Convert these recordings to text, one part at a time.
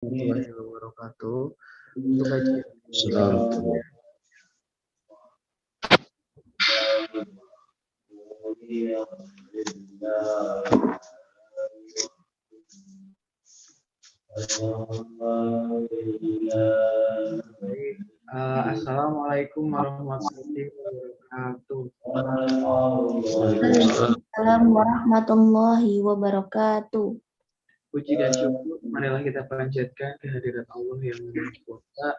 warahmatullahi wabarakatuh. Untuk kajian Assalamualaikum. Assalamualaikum warahmatullahi wabarakatuh. Waalaikumsalam warahmatullahi wabarakatuh. Puji dan syukur marilah kita panjatkan kehadirat Allah yang Maha Kuasa,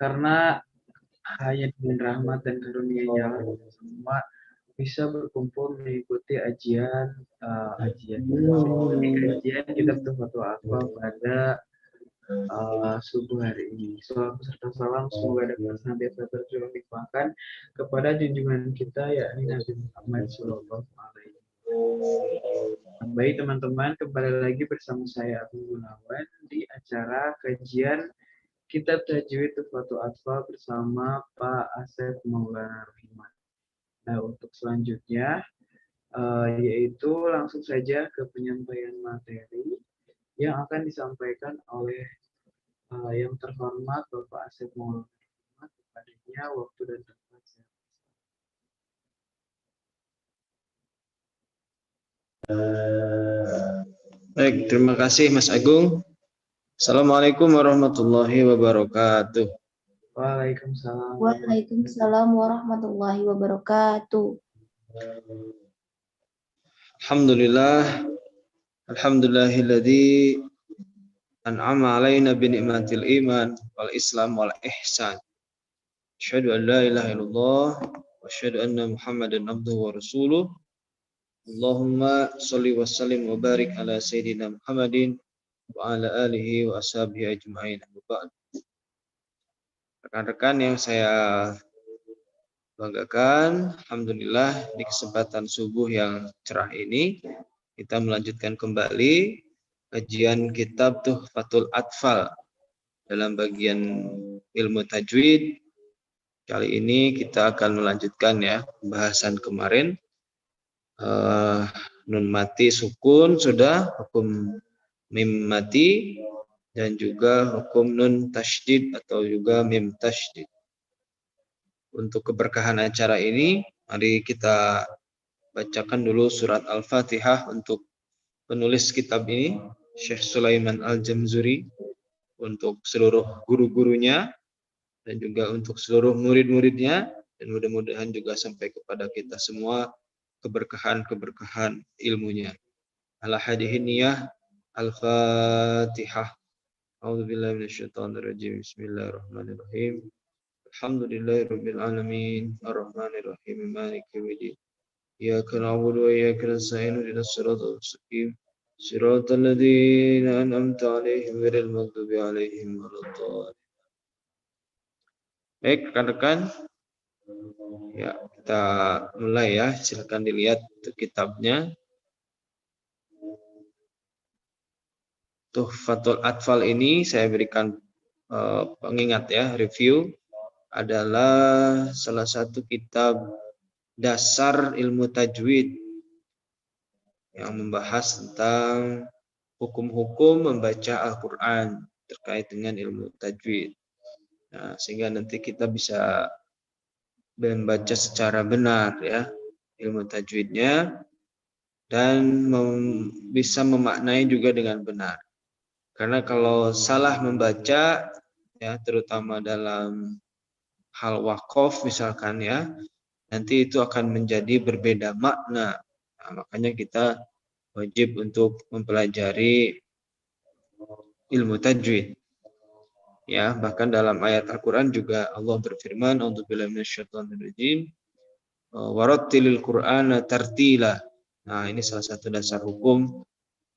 karena hanya dengan rahmat dan karunia-Nya kita semua bisa berkumpul mengikuti kajian kitab Tuhfatul Atfal pada subuh hari ini. Salam serta salam semoga dapat senantiasa tercurah limpahkan kepada junjungan kita, yakni Nabi Muhammad Sallallahu Alaihi Wasallam. Baik teman-teman, kembali lagi bersama saya Abu Gunawan di acara kajian Kitab Tajwid Tuhfatul Atfal bersama Pak Asep Maulana Rahman. Nah, untuk selanjutnya yaitu langsung saja ke penyampaian materi yang akan disampaikan oleh yang terhormat Bapak Asep Maulana Rahman. Kepadanya waktu dan tempat saya. Baik, terima kasih Mas Agung. Assalamualaikum warahmatullahi wabarakatuh. Waalaikumsalam. Waalaikumsalam warahmatullahi wabarakatuh. Alhamdulillahilladzi an'ama alaina bi ni'matil iman wal islam wal ihsan. Asyhadu an la ilaha illallah wa asyhadu anna Muhammadan abduhu wa rasuluh. Allahumma sholli wa sallim wa barik ala sayyidina Muhammadin wa ala alihi wa ashabihi ajma'in. Rekan-rekan yang saya banggakan, alhamdulillah di kesempatan subuh yang cerah ini kita melanjutkan kembali kajian kitab Tuhfatul Atfal dalam bagian ilmu tajwid. Kali ini kita akan melanjutkan ya pembahasan kemarin. Nun mati sukun sudah, hukum mim mati, dan juga hukum nun tasydid atau juga mim tasydid. Untuk keberkahan acara ini, mari kita bacakan dulu surat Al-Fatihah untuk penulis kitab ini, Syekh Sulaiman Al-Jamzuri, untuk seluruh guru-gurunya dan juga untuk seluruh murid-muridnya, dan mudah-mudahan juga sampai kepada kita semua keberkahan ilmunya. Al-Hadihin niyah Al-Fatihah. A'udzubillahi minasyaitonirrajim. Bismillahirrahmanirrahim. Alhamdulillahirabbil alamin. Arrahmanirrahim. Maliki yaumiddin. Iyyaka na'budu wa iyyaka nasta'in. Ihdinas siratal mustaqim. Siratal ladzina an'amta 'alaihim ghairil maghdubi 'alaihim waladdallin. Baik, rekan-rekan. Ya, kita mulai ya. Silakan dilihat kitabnya. Tuhfatul Atfal ini saya berikan pengingat ya, review, adalah salah satu kitab dasar ilmu tajwid yang membahas tentang hukum-hukum membaca Al-Quran terkait dengan ilmu tajwid. Nah, sehingga nanti kita bisa membaca secara benar ya ilmu tajwidnya dan bisa memaknai juga dengan benar. Karena kalau salah membaca ya terutama dalam hal waqaf misalkan ya, nanti itu akan menjadi berbeda makna. Nah, makanya kita wajib untuk mempelajari ilmu tajwid. Ya, bahkan dalam ayat Al-Qur'an juga Allah berfirman, "A'udzubillahi minasyaitonirrajim. Warattilil Qur'ana tartila." Nah, ini salah satu dasar hukum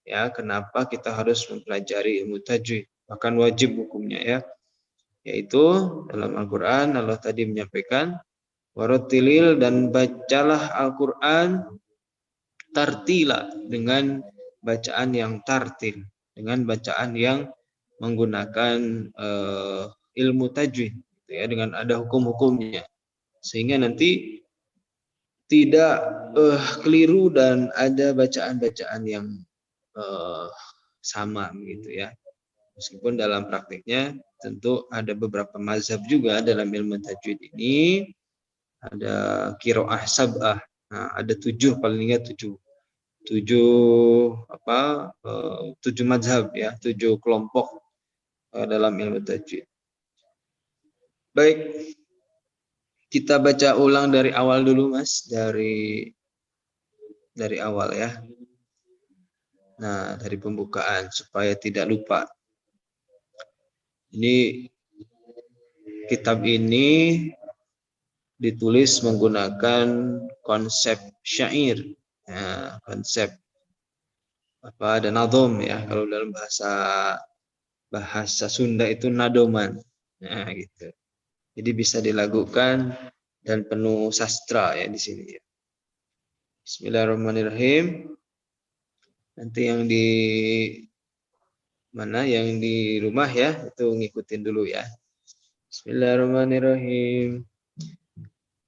ya kenapa kita harus mempelajari ilmu tajwid. Bahkan wajib hukumnya ya. Yaitu dalam Al-Qur'an Allah tadi menyampaikan warattilil, dan bacalah Al-Qur'an tartila, dengan bacaan yang tartil, dengan bacaan yang menggunakan ilmu tajwid ya, dengan ada hukum-hukumnya, sehingga nanti tidak keliru dan ada bacaan-bacaan yang sama begitu ya. Meskipun dalam praktiknya tentu ada beberapa mazhab juga dalam ilmu tajwid ini. Ada qiraah sab'ah. Nah, ada 7 paling enggak 7. 7 mazhab ya, 7 kelompok dalam ilmu tajwid. Baik, kita baca ulang dari awal dulu Mas, dari awal ya. Nah, dari pembukaan supaya tidak lupa. Ini kitab ini ditulis menggunakan konsep syair. Ya, konsep ada nadom ya, kalau dalam bahasa Sunda itu nadoman. Nah, gitu. Jadi bisa dilakukan dan penuh sastra ya di sini ya. Bismillahirrahmanirrahim. Nanti yang di rumah ya itu ngikutin dulu ya. Bismillahirrahmanirrahim.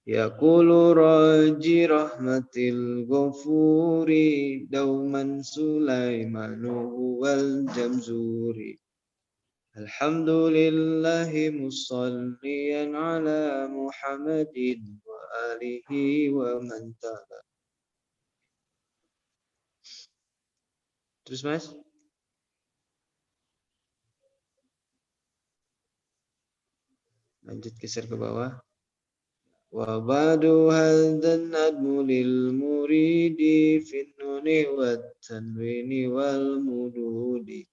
Yaqulu raji rahmatil ghafuri dauman Sulaimanu wal jamzuri. Alhamdulillahi musalliyan ala Muhammadin wa alihi wa man tala. Terus Mas? Lanjut geser ke bawah. Wa ba'du hadhan admu lil muridi fin nuni wat tanwini wal mududi.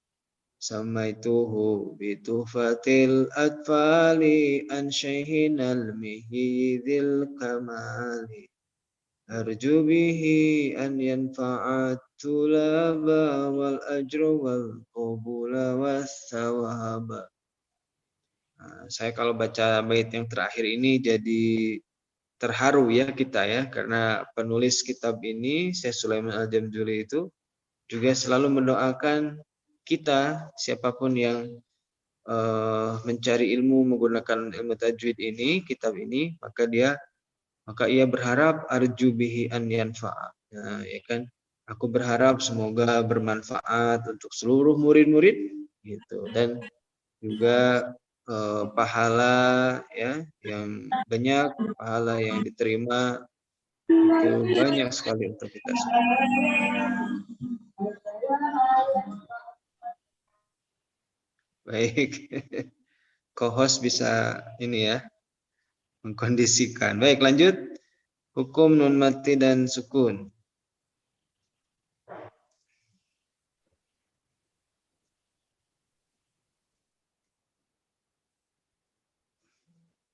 Samaituhu bitufatil atfali an syaihinal mihidil kamali. Arju bihi an yanfa'at tulaba wal ajru wal qabula was thawaba. Saya kalau baca bait yang terakhir ini jadi terharu ya kita ya, karena penulis kitab ini Syekh Sulaiman Al-Jamzuri itu juga selalu mendoakan kita siapapun yang mencari ilmu menggunakan ilmu tajwid ini, kitab ini, maka ia berharap arju bihi an yanfa'a. Nah, ya kan? Aku berharap semoga bermanfaat untuk seluruh murid-murid gitu, dan juga pahala ya yang banyak, pahala yang diterima itu banyak sekali untuk kita semua. Baik, co-host bisa ini ya mengkondisikan. Baik, lanjut. Hukum nun mati dan sukun.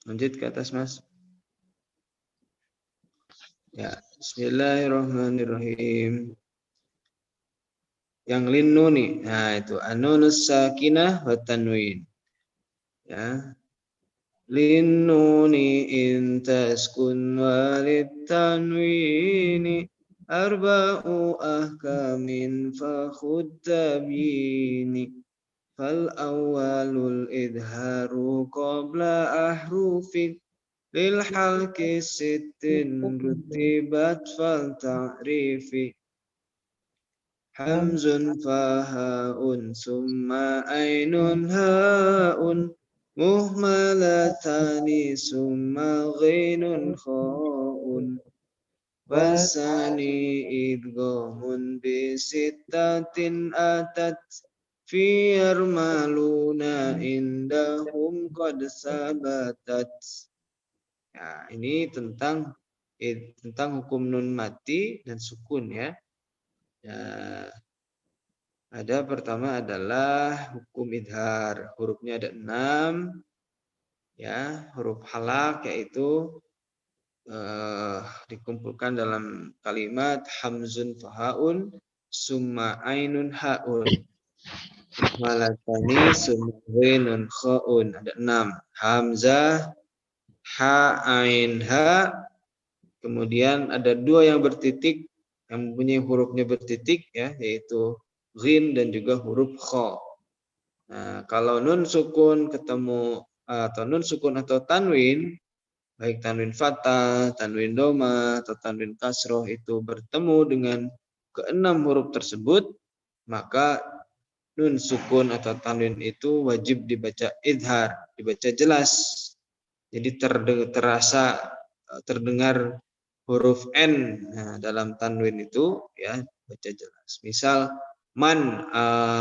Lanjut ke atas Mas. Ya, Bismillahirrahmanirrahim. Yang lin nuni, nah itu anunus sakinah wa tanwin. Ya. Lin nuni in taskun walid tanwini arba'u ahkamin fa khud tabini. Fal awwalul idharu qabla ahrufin lil halki sittin rutibat fal ta'rifi. Hamzun fahaun summa ainun haun muhmalatani summa ghainun khaun wasani idghamun bisittatin atat fi yarmaluna indahum qad sabatat. Nah, ini tentang hukum nun mati dan sukun ya. Ya, ada pertama adalah hukum idhar. Hurufnya ada 6 ya, huruf halak yaitu dikumpulkan dalam kalimat hamzun fahaun summa ainun haun malatani summa ghainun khaun. Ada 6, hamzah, ha, ain, ha. Kemudian ada 2 yang bertitik, yang mempunyai hurufnya bertitik ya, yaitu ghin dan juga huruf kha. Nah, kalau nun sukun ketemu atau nun sukun atau tanwin, baik tanwin fathah, tanwin doma atau tanwin kasroh itu bertemu dengan ke-6 huruf tersebut, maka nun sukun atau tanwin itu wajib dibaca idhar, dibaca jelas. Jadi terasa terdengar huruf N dalam tanwin itu ya baca jelas. Misal man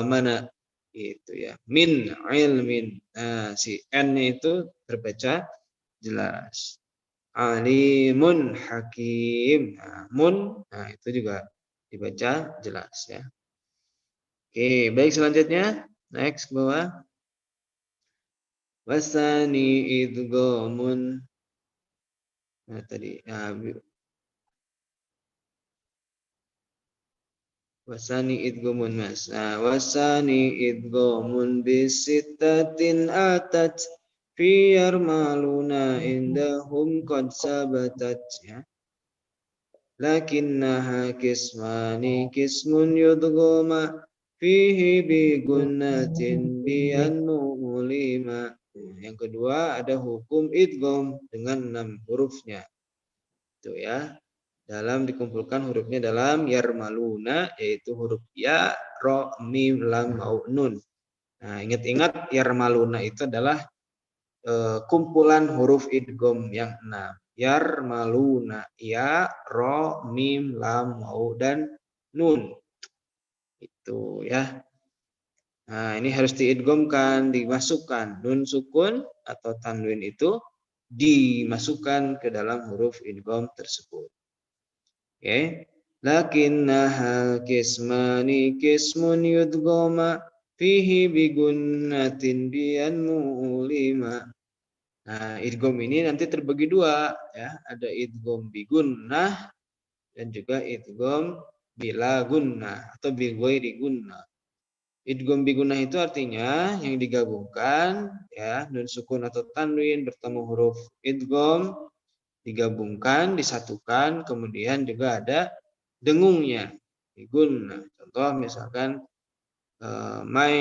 mana itu ya, min ilmin. Nah, si N-nya itu terbaca jelas. Alimun hakim. Nah, itu juga dibaca jelas ya. Oke, baik selanjutnya. Next ke bawah. Wasani idghamun. Nah, tadi wasani idghamun mas. Nah, wasani idghamun bisittatin atat fi yarmaluna indahum qad sabatat ya. Lakinnaha kismani kismun yudghama fihi bi gunnatin bi mulima. Yang kedua ada hukum idgham dengan 6 hurufnya. Itu ya. Dalam dikumpulkan hurufnya dalam yarmaluna yaitu huruf ya, ro, mim, lam, au, nun. Nah, ingat-ingat yarmaluna itu adalah kumpulan huruf idgham yang 6. Yarmaluna ya, ro, mim, lam, au, dan nun. Itu ya. Nah, ini harus diidghamkan, dimasukkan. Nun sukun atau tanwin itu dimasukkan ke dalam huruf idgham tersebut. Oke. Lakinnaha kismani kismun yudghama fihi bigunnatin bian mulima. Nah, idgham ini nanti terbagi 2 ya. Ada idgham bigunnah dan juga idgham bila gunnah atau bi ghairi gunnah. Idgham bigunnah itu artinya yang digabungkan ya, nun sukun atau tanwin bertemu huruf idgham digabungkan, disatukan, kemudian juga ada dengungnya. Bigunnah. Contoh misalkan may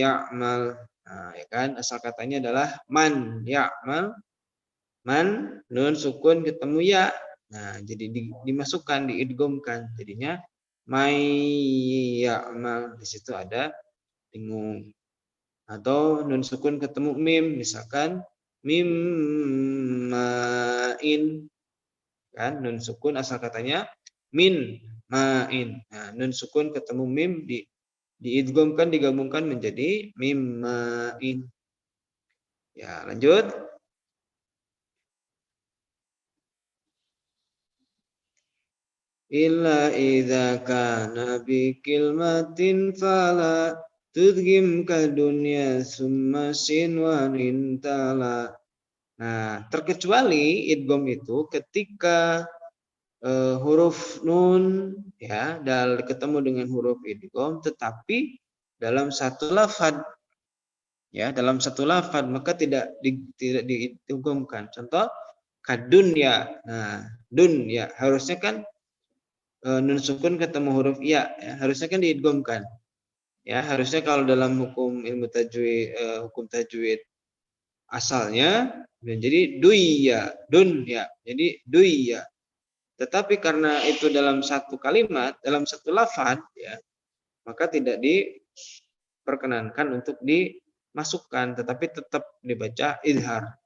ya'mal. Nah, ya kan asal katanya adalah man ya'mal. Man nun sukun ketemu ya. Nah, jadi dimasukkan, diidghamkan. Jadinya may ya'mal, di situ ada dengung. Atau nun sukun ketemu mim, misalkan mim ma'in. Kan nun sukun asal katanya min ma'in. Nah, nun sukun ketemu mim diidghamkan, digabungkan menjadi mim ma'in. Ya, lanjut. Illa idza kana bi kilmatin fala tudghim ka dunya summa sinwanin tala. Nah, terkecuali idgham itu ketika huruf nun ya ketemu dengan huruf idgham tetapi dalam satu lafaz ya, dalam satu lafaz maka tidak diidghamkan. Contoh kadunya. Nah, dunya harusnya kan nun sukun ketemu huruf ya, harusnya kan diidghamkan. Ya, harusnya kalau dalam hukum ilmu tajwid hukum tajwid asalnya menjadi duya, dunya. Jadi duya. Tetapi karena itu dalam satu kalimat, dalam satu lafaz ya, maka tidak diperkenankan untuk dimasukkan, tetapi tetap dibaca izhar.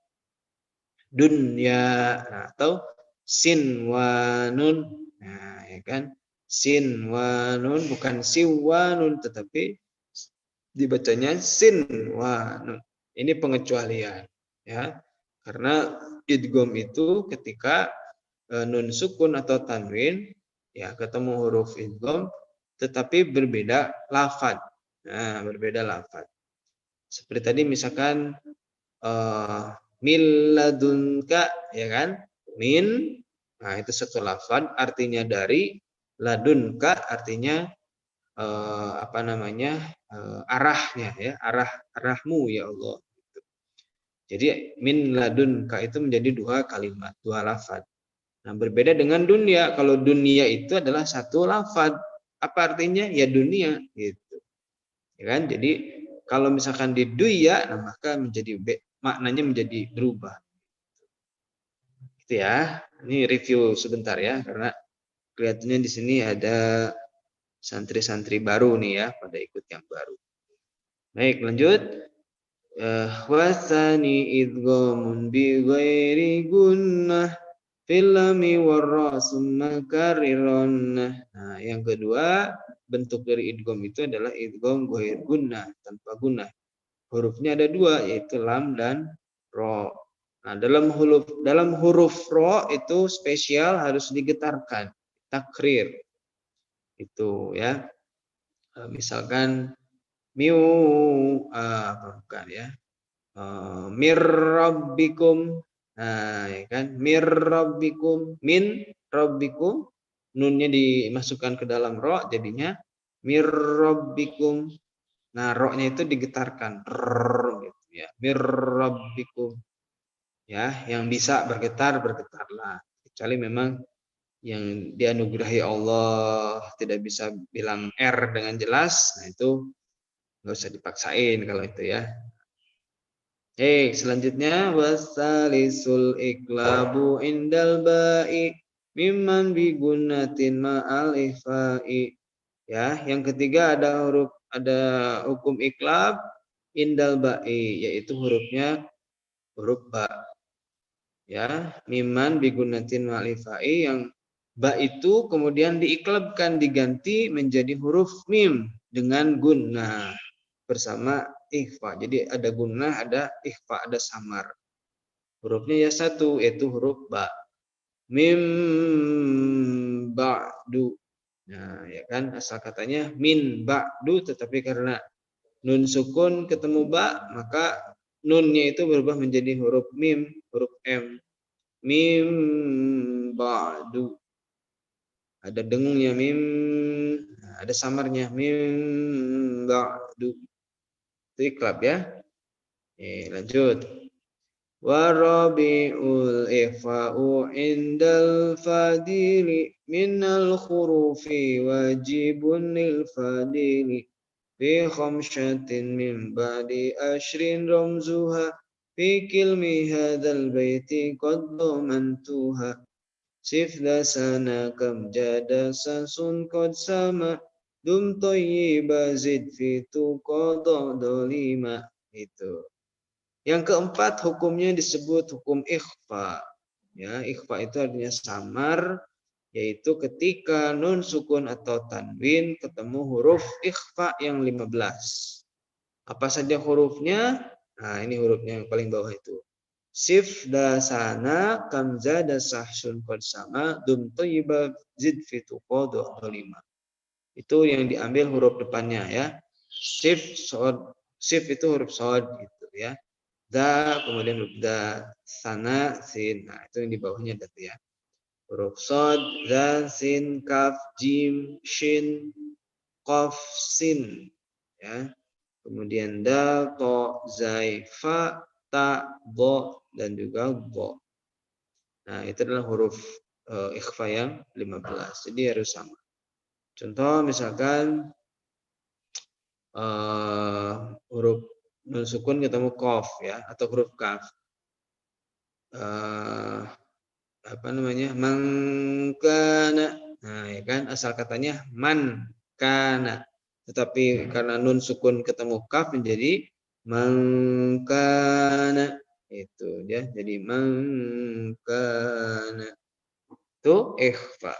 Dunya atau sinwanun. Nah, ya kan? Sinwanun bukan siwanun tetapi dibacanya sinwanun. Ini pengecualian ya. Karena idgham itu ketika nun sukun atau tanwin ya ketemu huruf idgham tetapi berbeda lafaz. Nah, berbeda lafaz. Seperti tadi misalkan min ladunka ya kan? Min, nah itu satu lafaz artinya dari, ladunka artinya apa namanya? Arahnya ya, arahmu ya Allah. Jadi min ladunka itu menjadi 2 kalimat, 2 lafaz. Nah, berbeda dengan dunia. Kalau dunia itu adalah satu lafaz. Apa artinya? Ya dunia gitu. Ya kan? Jadi kalau misalkan di duya, nah maka maknanya menjadi berubah. Gitu ya. Ini review sebentar ya karena kelihatannya di sini ada santri-santri baru nih ya, pada ikut yang baru. Baik, lanjut. Wasani idghamun bi ghairi gunnah fil lami warra summa kariron. Nah, yang kedua bentuk dari idgham itu adalah idgham ghair gunnah, tanpa gunnah. Hurufnya ada dua, yaitu lam dan ro. Nah, dalam huruf ro itu spesial harus digetarkan, takrir. Itu ya. Misalkan miu bukan ya. Mir rabbikum. Nah, ya kan? Mir rabbikum, min rabbikum. Nunnya dimasukkan ke dalam ro, jadinya mir rabbikum. Nah, ro-nya itu digetarkan. Gitu ya. Mir rabbikum. Ya, yang bisa bergetar, bergetarlah. Kecuali memang yang dianugerahi Allah tidak bisa bilang R dengan jelas, nah itu nggak usah dipaksain kalau itu ya. Selanjutnya wasalisul iklabu indal ba'i mimman bigunatin ma'al ifai. Ya, yang ketiga ada hukum iklab indal ba'i, yaitu hurufnya huruf ba. Ya, mimman bigunatin ma'al ifai, yang ba itu kemudian diiklabkan, diganti menjadi huruf mim dengan gunnah bersama ikhfa. Jadi ada gunnah, ada ikhfa, ada samar. Hurufnya ya satu, yaitu huruf ba. Mim ba'du. Nah, ya kan, asal katanya min ba'du, tetapi karena nun sukun ketemu ba, maka nunnya itu berubah menjadi huruf mim, huruf m. Mim ba'du. Ada dengungnya mim, ada samarnya mim ba'du. Itu iklab ya. Lanjut. Warabi'ul ifa'u indal fadili minal khurufi wajibun lil fadili fi khamsyatin min ba'di ashrin ramzuha fi kilmi hadzal baiti qad dhamantuha sifda sana kam jada sasun qad sama dum thayyiba zid fi tuqada dolima. Itu. Yang keempat hukumnya disebut hukum ikhfa. Ya, ikhfa itu artinya samar, yaitu ketika nun sukun atau tanwin ketemu huruf ikhfa yang 15. Apa saja hurufnya? Nah, ini hurufnya yang paling bawah itu. Sif dasana kamza dasahsun qad sama dum thayyiba zid fi tuqada dolima. Itu yang diambil huruf depannya ya. Sif itu huruf sod gitu ya. Da, kemudian huruf da, sana, sin. Nah, itu yang di bawahnya tadi ya. Huruf sod, za, sin, kaf, jim, shin, qaf, sin. Ya. Kemudian da, to, zai, fa, ta, bo, dan juga bo. Nah, itu adalah huruf ikhfa yang 15. Jadi harus sama. Contoh misalkan huruf nun sukun ketemu qaf ya, atau huruf kaf. Apa namanya? Mangkana. Nah, ya kan, asal katanya man kana. Tetapi karena nun sukun ketemu kaf menjadi mangkana. Itu ya, jadi mangkana. Itu ikhfa.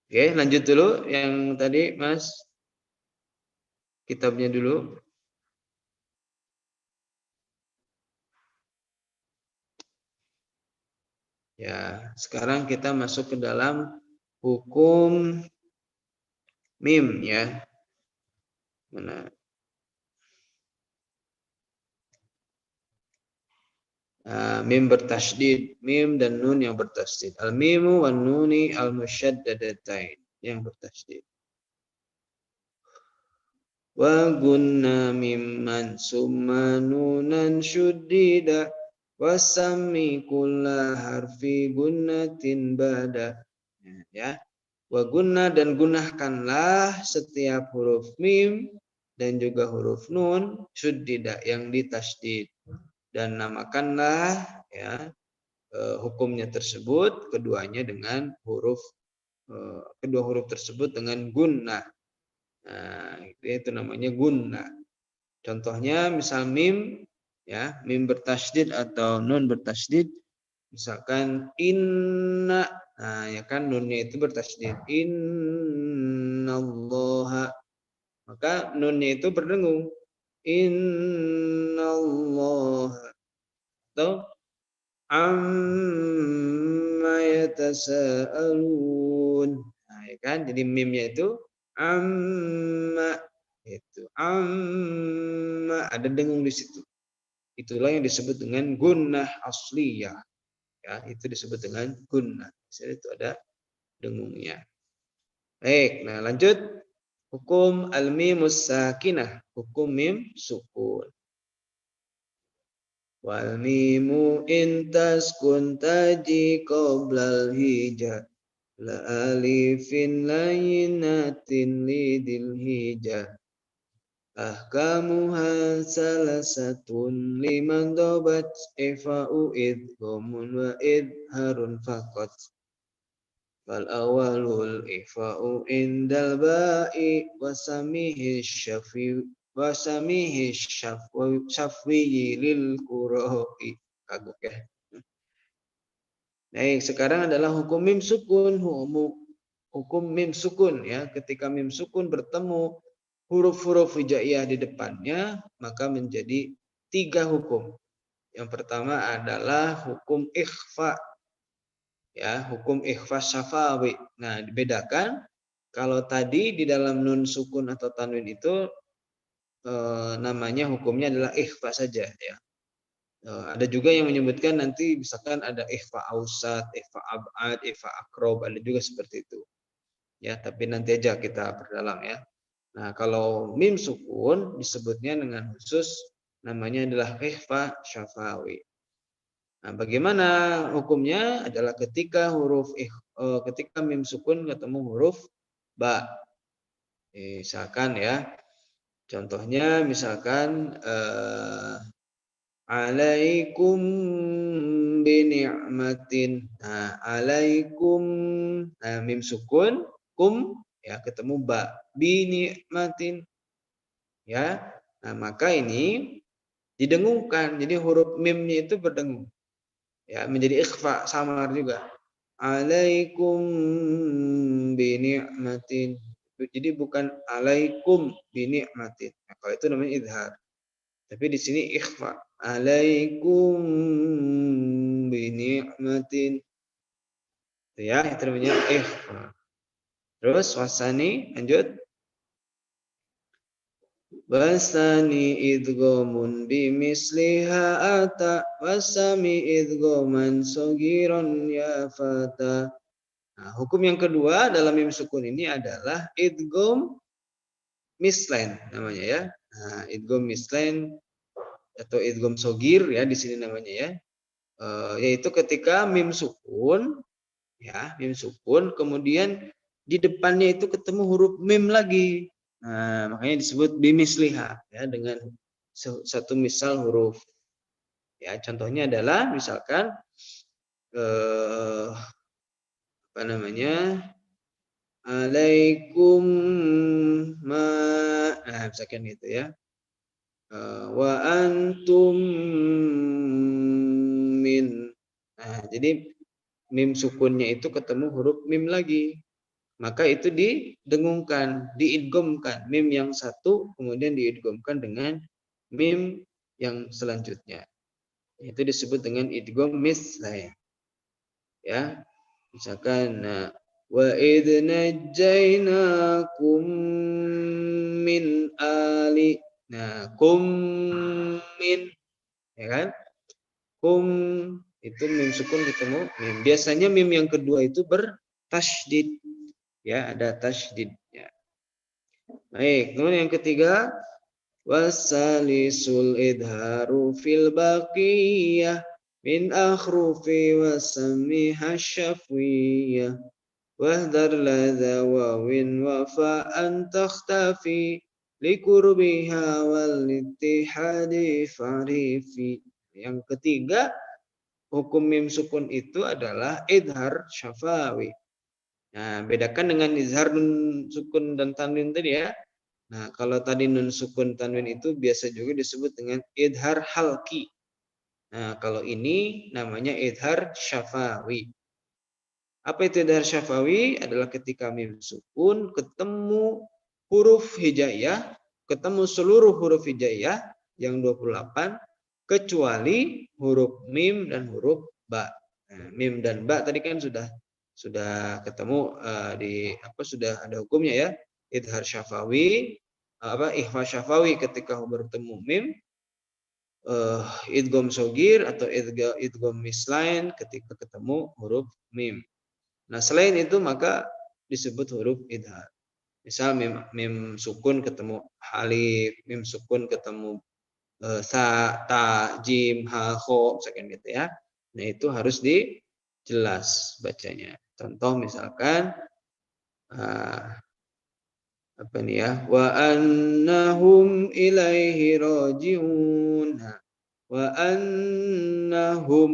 Oke, lanjut dulu yang tadi Mas. Kitabnya dulu. Ya, sekarang kita masuk ke dalam hukum mim ya. Mana? Mim bertasydid, mim dan nun yang bertasydid. Al mimu wan nuni al musyaddadatain yang bertasydid. Wa gunna mimman summa nunan syuddida wasami kulla harfi gunnatin bada. Ya. Wa gunna, dan gunakanlah setiap huruf mim dan juga huruf nun syuddida yang ditasydid, dan namakanlah ya hukumnya tersebut keduanya dengan huruf kedua huruf tersebut dengan gunnah. Nah, itu namanya gunnah. Contohnya misal mim, ya, mim bertasydid atau nun bertasydid, misalkan inna, nah ya kan nunnya itu bertasydid, innallaha, maka nunnya itu berdengung, innallaha, atau amma yatasaalun, nah ya kan, jadi mimnya itu amma, itu amma, ada dengung di situ. Itulah yang disebut dengan gunnah asliyah. Ya, itu disebut dengan gunnah. Jadi itu ada dengungnya. Baik, nah lanjut. Hukum al-mimus sakinah, hukum mim sukun. Wal mimu intaskun taji qoblal hija la alifin layinatin lidil hija. Ahkamuha salasatun liman dobat ifa'u idghamun wa idharun faqat. Fal awalul ifa'u indal ba'i wasamihi syafi wasamihi syafwi lil qura'i. Kagok ya. Baik, sekarang adalah hukum mim sukun, hukum mim sukun ya. Ketika mim sukun bertemu huruf-huruf hijaiyah di depannya, maka menjadi 3 hukum. Yang pertama adalah hukum ikhfa. Ya, hukum ikhfa syafawi. Nah, dibedakan kalau tadi di dalam nun sukun atau tanwin itu namanya hukumnya adalah ikhfa saja ya. Ada juga yang menyebutkan nanti misalkan ada ikhfa ausat, ikhfa ab'ad, ikhfa akrob, ada juga seperti itu. Ya, tapi nanti aja kita perdalam ya. Nah, kalau mim sukun disebutnya dengan khusus namanya adalah ikhfa syafawi. Nah, bagaimana hukumnya? Adalah ketika ketika mim sukun ketemu huruf ba. Misalkan ya. Contohnya misalkan alaikum bini'matin. Nah, alaikum, nah, mim sukun, kum ya ketemu ba, bini'matin. Ya. Nah, maka ini didengungkan. Jadi huruf mimnya itu berdengung. Ya, menjadi ikhfa samar juga. Alaikum bini'matin. Jadi bukan alaikum bini'matin. Nah, kalau itu namanya idhar. Tapi di sini ikhfa. Alaikum bini'matin. Ya, itu namanya ikhfa. Terus wasani, lanjut. Wasani idghamun bimisliha ata wasami idghaman sogiron ya fata. Nah, hukum yang kedua dalam mim sukun ini adalah idgham mislain namanya ya. Nah, idgham mislain atau idgham sogir ya di sini namanya ya. Yaitu ketika mim sukun ya, mim sukun kemudian di depannya itu ketemu huruf mim lagi. Nah, makanya disebut bimisliha ya, dengan satu misal huruf. Ya, contohnya adalah misalkan apa namanya? Alaikum ma, nah misalkan gitu ya. Wa antum min. Nah, jadi mim sukunnya itu ketemu huruf mim lagi. Maka itu didengungkan, diidghamkan. Mim yang satu kemudian diidghamkan dengan mim yang selanjutnya. Itu disebut dengan idgham mislain. Ya. Misalkan wa idh najjainakum min ali. Nah, kum min, ya kan? Kum itu mim sukun ketemu mim. Biasanya mim yang kedua itu bertasydid. Ya, ada tasydidnya. Baik, kemudian yang ketiga wasalisul idharu fil baqiyah min akhrufi wasamiha syafwiyah wahdar ladha wawin wafa'an takhtafi likurbiha wal ittihadi farifi. Yang ketiga hukum mim sukun itu adalah idhar syafawi. Nah, bedakan dengan izhar nun sukun dan tanwin tadi ya. Nah, kalau tadi nun sukun tanwin itu biasa juga disebut dengan idhar halki. Nah, kalau ini namanya idhar syafawi. Apa itu idhar syafawi? Adalah ketika mim sukun ketemu huruf hijaiyah, ketemu seluruh huruf hijaiyah yang 28 kecuali huruf mim dan huruf ba. Nah, mim dan ba tadi kan sudah ketemu sudah ada hukumnya ya. Idhar syafawi ikhfa syafawi ketika bertemu mim, idgham shogir atau idgham mislain ketika ketemu huruf mim. Nah, selain itu maka disebut huruf idhar. Misal mim sukun ketemu alif, mim sukun ketemu sa, ta, jim, ha, kho, misalkan gitu ya. Nah, itu harus dijelas bacanya. Contoh misalkan apa nih ya? Wa annahum ilaihi rajiun. Wa annahum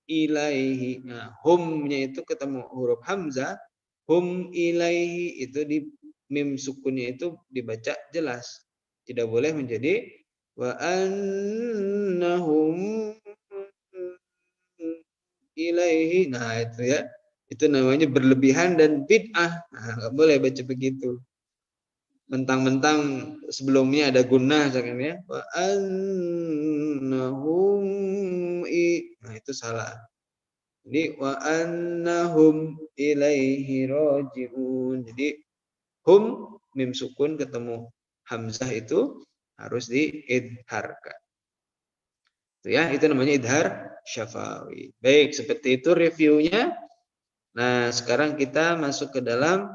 ilaihi. Nah, humnya itu ketemu huruf hamzah, hum ilaihi itu di mim sukunnya itu dibaca jelas. Tidak boleh menjadi wa annahum ilaihi. Nah, itu ya. Itu namanya berlebihan dan bid'ah. Nah, nggak boleh baca begitu. Mentang-mentang sebelumnya ada gunnah misalkan ya. Wa annahum nah, itu salah. Jadi wa annahum ilaihi rajiun. Jadi hum mim sukun ketemu hamzah itu harus diidharkan. Itu ya, itu namanya idhar syafawi. Baik, seperti itu reviewnya. Nah, sekarang kita masuk ke dalam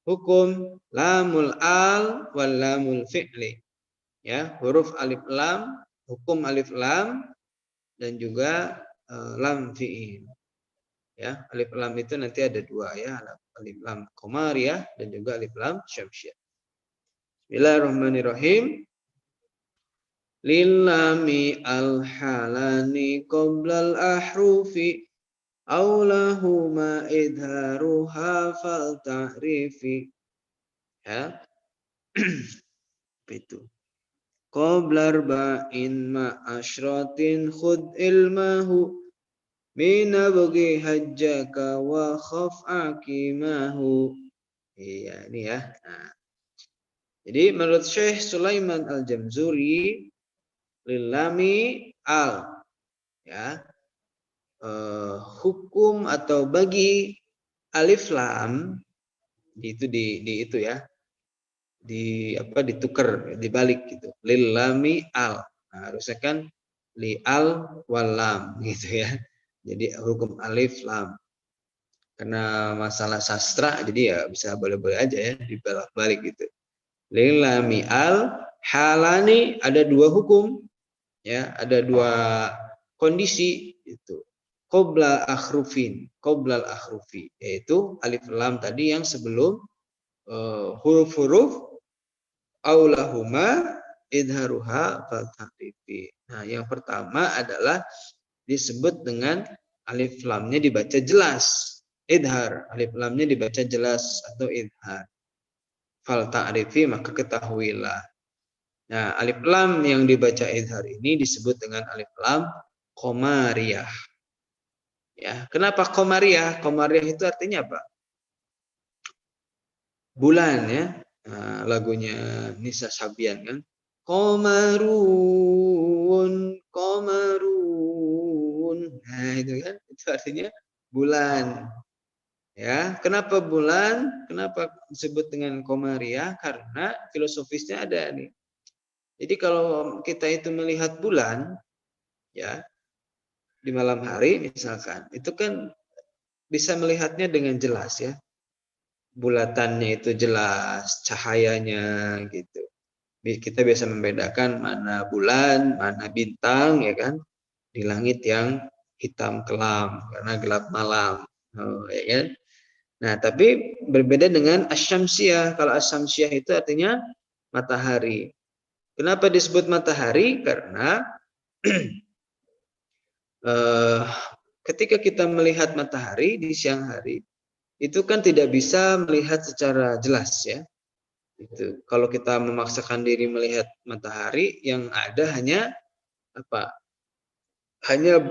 hukum lamul al wal lamul fi'li. Ya, huruf alif lam, hukum alif lam dan juga lam fi'il. Ya, alif lam itu nanti ada dua ya, alif lam qamariyah dan juga alif lam syamsiyah. Bismillahirrahmanirrahim. Lillami al-halani qoblal ahrufi aulahuma idharuha fal ta'rifi. Ya. Itu. Qoblar ba'in ma'ashratin khud ilmahu minabgi hajjaka wa khaf'akimahu. Iya, ini ya. Nah. Jadi menurut Syekh Sulaiman Al-Jamzuri lillami al ya hukum atau bagi alif lam itu di itu ya ditukar dibalik gitu lillami al. Nah, harusnya kan li al walam gitu ya. Jadi hukum alif lam karena masalah sastra jadi ya bisa boleh-boleh aja ya dibalik gitu. Lillami al halani ada dua hukum ya, ada dua kondisi itu. Qoblal akhrufi yaitu alif lam tadi yang sebelum huruf-huruf aulahuma idharuha fal tahrifi. Nah, yang pertama adalah disebut dengan alif lamnya dibaca jelas. Idhar, alif lamnya dibaca jelas atau idhar. Fal ta'rifi maka ketahuilah. Nah, alif lam yang dibaca idhar ini disebut dengan alif lam qamariyah. Ya, kenapa qamariyah? Qamariyah itu artinya apa? Bulan ya. Nah, lagunya Nisa Sabian kan. Qamarun. Nah, itu kan itu artinya bulan. Ya, kenapa bulan? Kenapa disebut dengan qamariyah? Karena filosofisnya ada nih. Jadi kalau kita itu melihat bulan ya di malam hari misalkan, itu kan bisa melihatnya dengan jelas ya. Bulatannya itu jelas, cahayanya gitu. Kita bisa membedakan mana bulan, mana bintang ya kan di langit yang hitam kelam karena gelap malam. Ya kan? Nah, tapi berbeda dengan asyamsiyah. Kalau asyamsiyah itu artinya matahari. Kenapa disebut matahari? Karena ketika kita melihat matahari di siang hari, itu kan tidak bisa melihat secara jelas ya. Itu kalau kita memaksakan diri melihat matahari, yang ada hanya apa? Hanya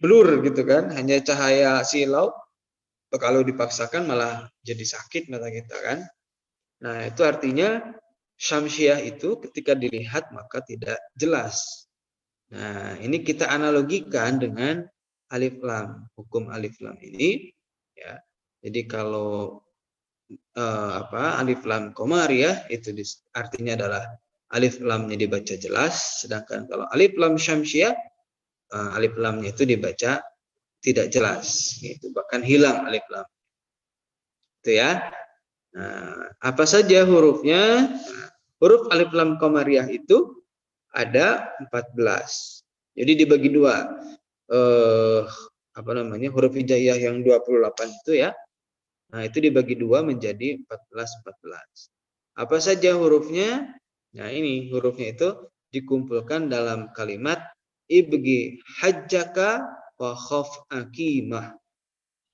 blur gitu kan, hanya cahaya silau. Kalau dipaksakan malah jadi sakit mata kita kan. Nah, itu artinya syamsiah itu ketika dilihat maka tidak jelas. Nah, ini kita analogikan dengan alif lam, hukum alif lam ini ya. Jadi kalau alif lam qamariyah itu artinya adalah alif lamnya dibaca jelas, sedangkan kalau alif lam syamsiah alif lamnya itu dibaca tidak jelas, gitu. Bahkan hilang alif lam. Itu ya. Nah, apa saja hurufnya? Nah, huruf alif lam qamariyah itu ada 14. Jadi dibagi dua. Huruf hijaiyah yang 28 itu ya. Nah, itu dibagi dua menjadi 14. Apa saja hurufnya? Nah, ini hurufnya itu dikumpulkan dalam kalimat ibgi hajjaka wa khaf akimah.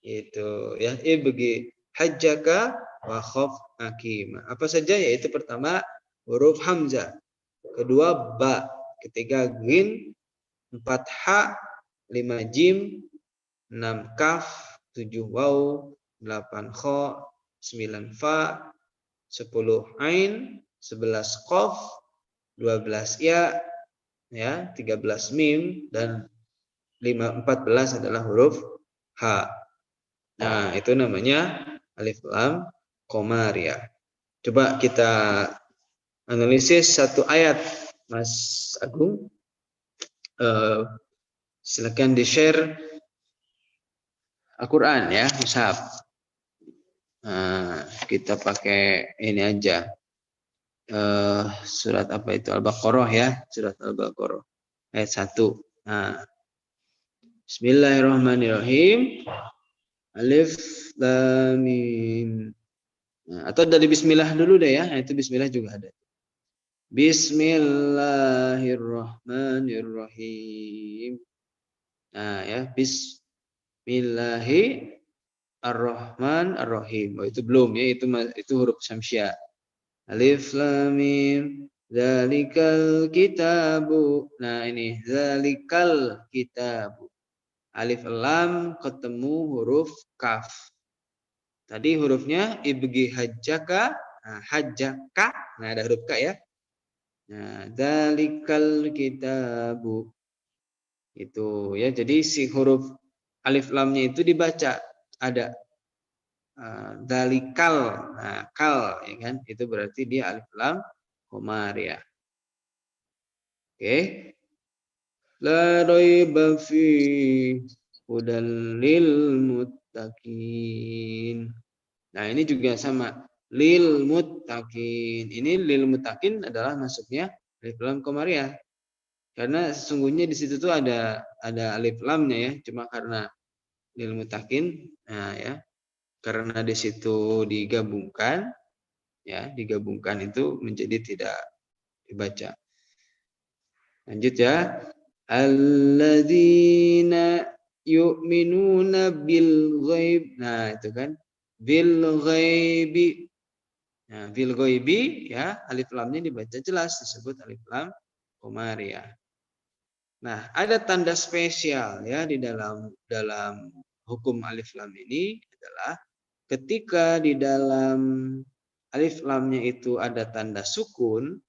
Itu ya, ibgi hajjaka wa khaf akimah. Apa saja? Yaitu pertama huruf hamzah, kedua ba, ketiga ghin, 4 ha, 5 jim, 6 kaf, 7 waw, 8 kha, 9 fa, 10 ain, 11 qaf, 12 ya, 13 mim, dan 14 adalah huruf ha. Nah, itu namanya alif lam qamariyah. Coba kita analisis satu ayat, Mas Agung. Silakan di-share Al-Quran ya, mushaf. Nah, kita pakai ini aja. Surat apa itu? Al-Baqarah ya, surat Al-Baqarah ayat 1. Nah, Bismillahirrahmanirrahim. Alif lam mim. Nah, atau dari bismillah dulu deh ya. Nah, itu bismillah juga ada. Bismillahirrahmanirrahim. Nah, ya, Bismillahirrahmanirrahim. Oh, itu belum ya, itu huruf syamsiah. Alif lam mim. Zalikal kitabu. Nah, ini zalikal kitabu. Alif lam ketemu huruf kaf. Tadi hurufnya ibgi hajjaka, nah, hajjaka, nah ada huruf ka ya. Nah, zalikal kitabu. Itu ya, jadi si huruf alif lamnya itu dibaca ada zalikal, nah kal ya kan, itu berarti dia alif lam qamariyah. Oke. La raiba fi hudal lil muttaqin. Nah, ini juga sama, lil muttaqin. Ini lil muttaqin adalah masuknya alif lam qamariyah. Karena sesungguhnya di situ tuh ada alif lamnya ya, cuma karena lil muttaqin, nah ya. Karena di situ digabungkan ya, digabungkan itu menjadi tidak dibaca. Lanjut ya. Alladzina yu'minuna bil ghaib. Nah, itu kan bil ghaibi. Nah, bil ghaibi ya, alif lamnya dibaca jelas, disebut alif lam qamariyah. Nah, ada tanda spesial ya di dalam hukum alif lam ini adalah ketika di dalam alif lamnya itu ada tanda sukun.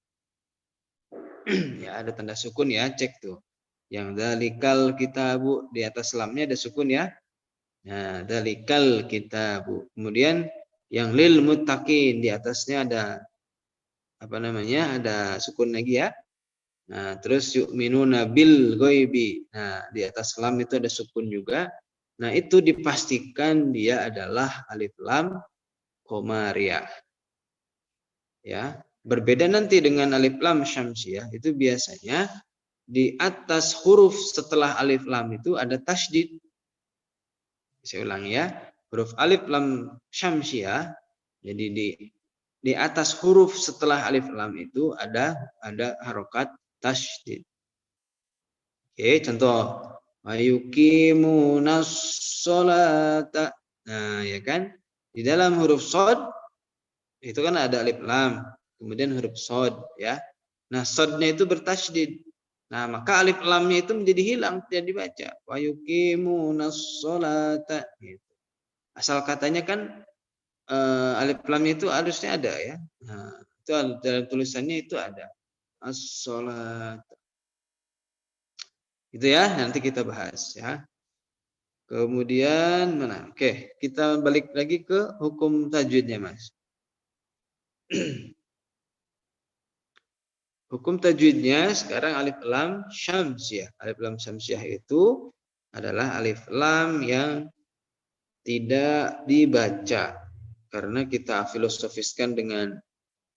Ya, ada tanda sukun ya, cek tuh. Yang dalikal kitabu, di atas lamnya ada sukun ya. Nah, dalikal kitabu. Kemudian yang lil muttaqin, di atasnya ada apa namanya? Ada sukun lagi ya. Nah, terus yu'minuna bil ghaibi. Nah, di atas lam itu ada sukun juga. Nah, itu dipastikan dia adalah alif lam qamariyah. Ya, berbeda nanti dengan alif lam syamsiah, itu biasanya di atas huruf setelah alif lam itu ada tasydid. Saya ulangi ya, huruf alif lam syamsiah, jadi di atas huruf setelah alif lam itu ada harokat tasydid. Oke, contoh ayukimunas sholata. Nah, ya kan? Di dalam huruf shad itu kan ada alif lam, kemudian huruf shad ya. Nah, shadnya itu bertasydid. Nah, maka alif lamnya itu menjadi hilang, tidak dibaca. Wa yuqimunas sholata gitu. Asal katanya kan alif lamnya itu harusnya ada ya. Nah, itu dalam tulisannya itu ada. As-sholat. Itu ya, nanti kita bahas ya. Kemudian mana? Oke, kita balik lagi ke hukum tajwidnya, Mas. Hukum tajwidnya sekarang alif lam syamsiah. Alif lam syamsiah itu adalah alif lam yang tidak dibaca. Karena kita filosofiskan dengan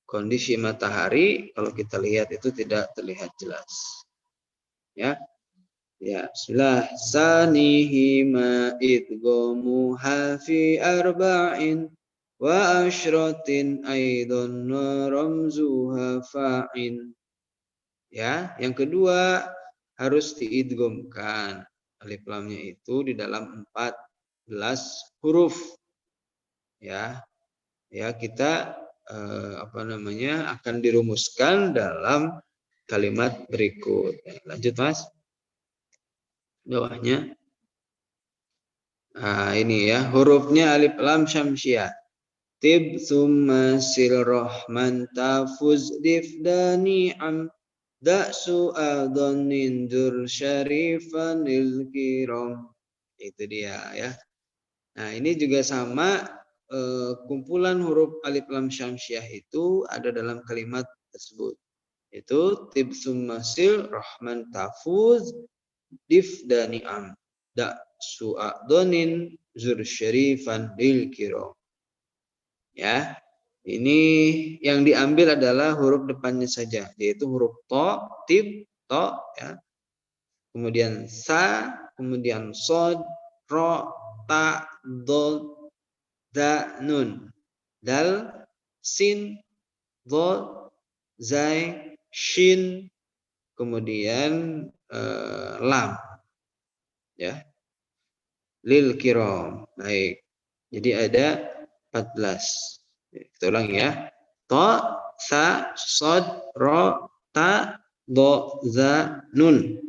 kondisi matahari, kalau kita lihat itu tidak terlihat jelas. Ya. Ya, bismillah. Sanihi ma idghamu fi arba'in wa asyratin aidan ramzuha fa'in. Ya, yang kedua harus diidghamkan alif lamnya itu di dalam 14 huruf. Ya. Ya, kita akan dirumuskan dalam kalimat berikut. Lanjut, Mas. Bawahnya. Nah, ini ya, hurufnya alif lam syamsiah. Tib summa sil rahman tafuz difdani am da su'adhanin dur syarifanil kiram. Itu dia ya. Nah, ini juga sama, kumpulan huruf alif lam syamsiah itu ada dalam kalimat tersebut. Itu tib summa sil rahman tafuz difdani am da su'adonin zur syarifan lil kiram. Ya, ini yang diambil adalah huruf depannya saja, yaitu huruf to, tib, to, ya. Kemudian sa, kemudian sod, ro, ta, dol, da, nun, dal, sin, dol, zai, shin, kemudian lam. Ya, lil kiram. Baik, jadi ada 14. Kita ulang ya. To, sa, sod, ro, ta, do, za, nun,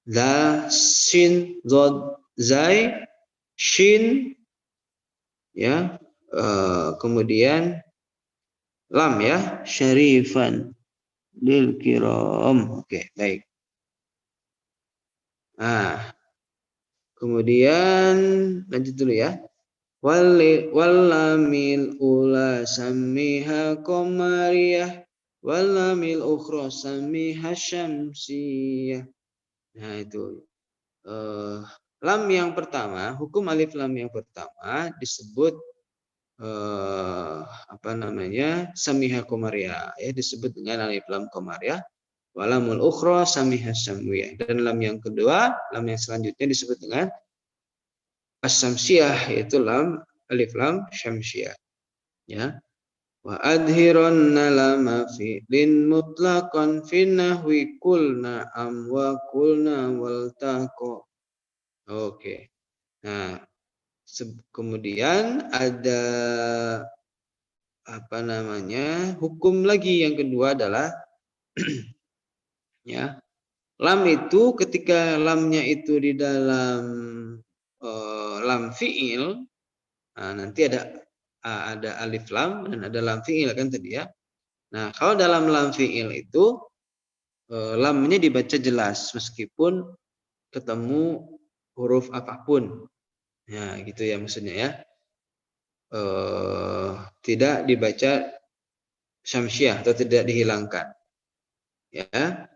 da, sin, zod, zai, shin, ya, kemudian lam ya, syarifan lil kiram. Oke, baik. Nah, kemudian lanjut dulu ya. Walamil ula samiha qamariyah walamil ukhra samiha syamsiyah. Nah, itu lam yang pertama, hukum alif lam yang pertama disebut samiha qamariyah, ya, disebut dengan alif lam qamariyah. Walamul ukhra samiha syamsiyah. Dan lam yang kedua, lam yang selanjutnya disebut dengan as-syamsiyah, yaitu lam alif lam syamsiyah. Ya. Wa adhiranna lama fi'lin mutlaqan fi nahwi kulna am wa kulna wal taqa. Oke. Nah, kemudian ada hukum lagi yang kedua adalah ya, lam itu ketika lamnya itu di dalam lam fi'il, nah, nanti ada alif lam dan ada lam fi'il kan tadi ya. Nah, kalau dalam lam fi'il itu lamnya dibaca jelas meskipun ketemu huruf apapun. Ya, gitu ya maksudnya ya. Tidak dibaca syamsiah atau tidak dihilangkan. Ya.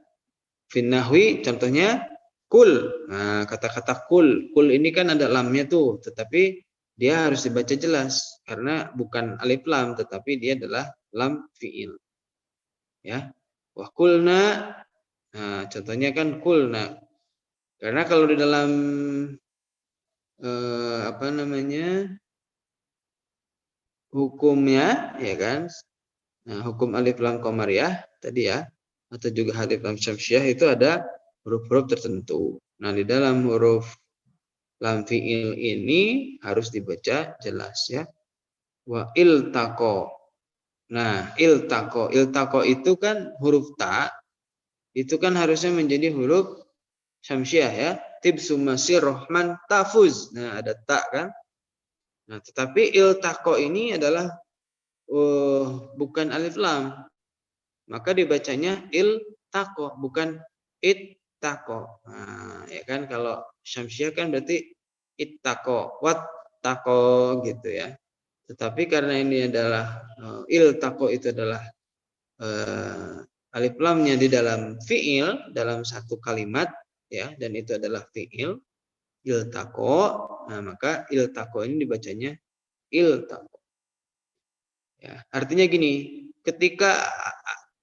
Fin nahwi contohnya kul. Nah, kata-kata kul ini kan ada lamnya tuh, tetapi dia harus dibaca jelas karena bukan alif lam tetapi dia adalah lam fiil. Ya. Wa kulna. Nah, contohnya kan kulna. Karena kalau di dalam hukumnya ya kan. Nah, hukum alif lam qamariyah tadi ya, atau juga alif lam syamsiah itu ada huruf-huruf tertentu. Nah, di dalam huruf lam fiil ini harus dibaca jelas ya. wa iltaqo. Nah, iltaqo itu kan huruf ta, itu kan harusnya menjadi huruf syamsiah ya. Tibsumasir Rahman tafuz. Nah, ada ta kan. Nah, tetapi iltaqo ini adalah bukan alif lam. Maka dibacanya iltaqo, bukan ittaqo. Nah, ya kan kalau syamsiah kan berarti ittaqo, wattaqo gitu ya. Tetapi karena ini adalah iltaqo itu adalah alif lamnya di dalam fiil dalam satu kalimat ya, dan itu adalah fiil iltaqo. Nah, maka iltaqo ini dibacanya iltaqo. Ya, artinya gini, ketika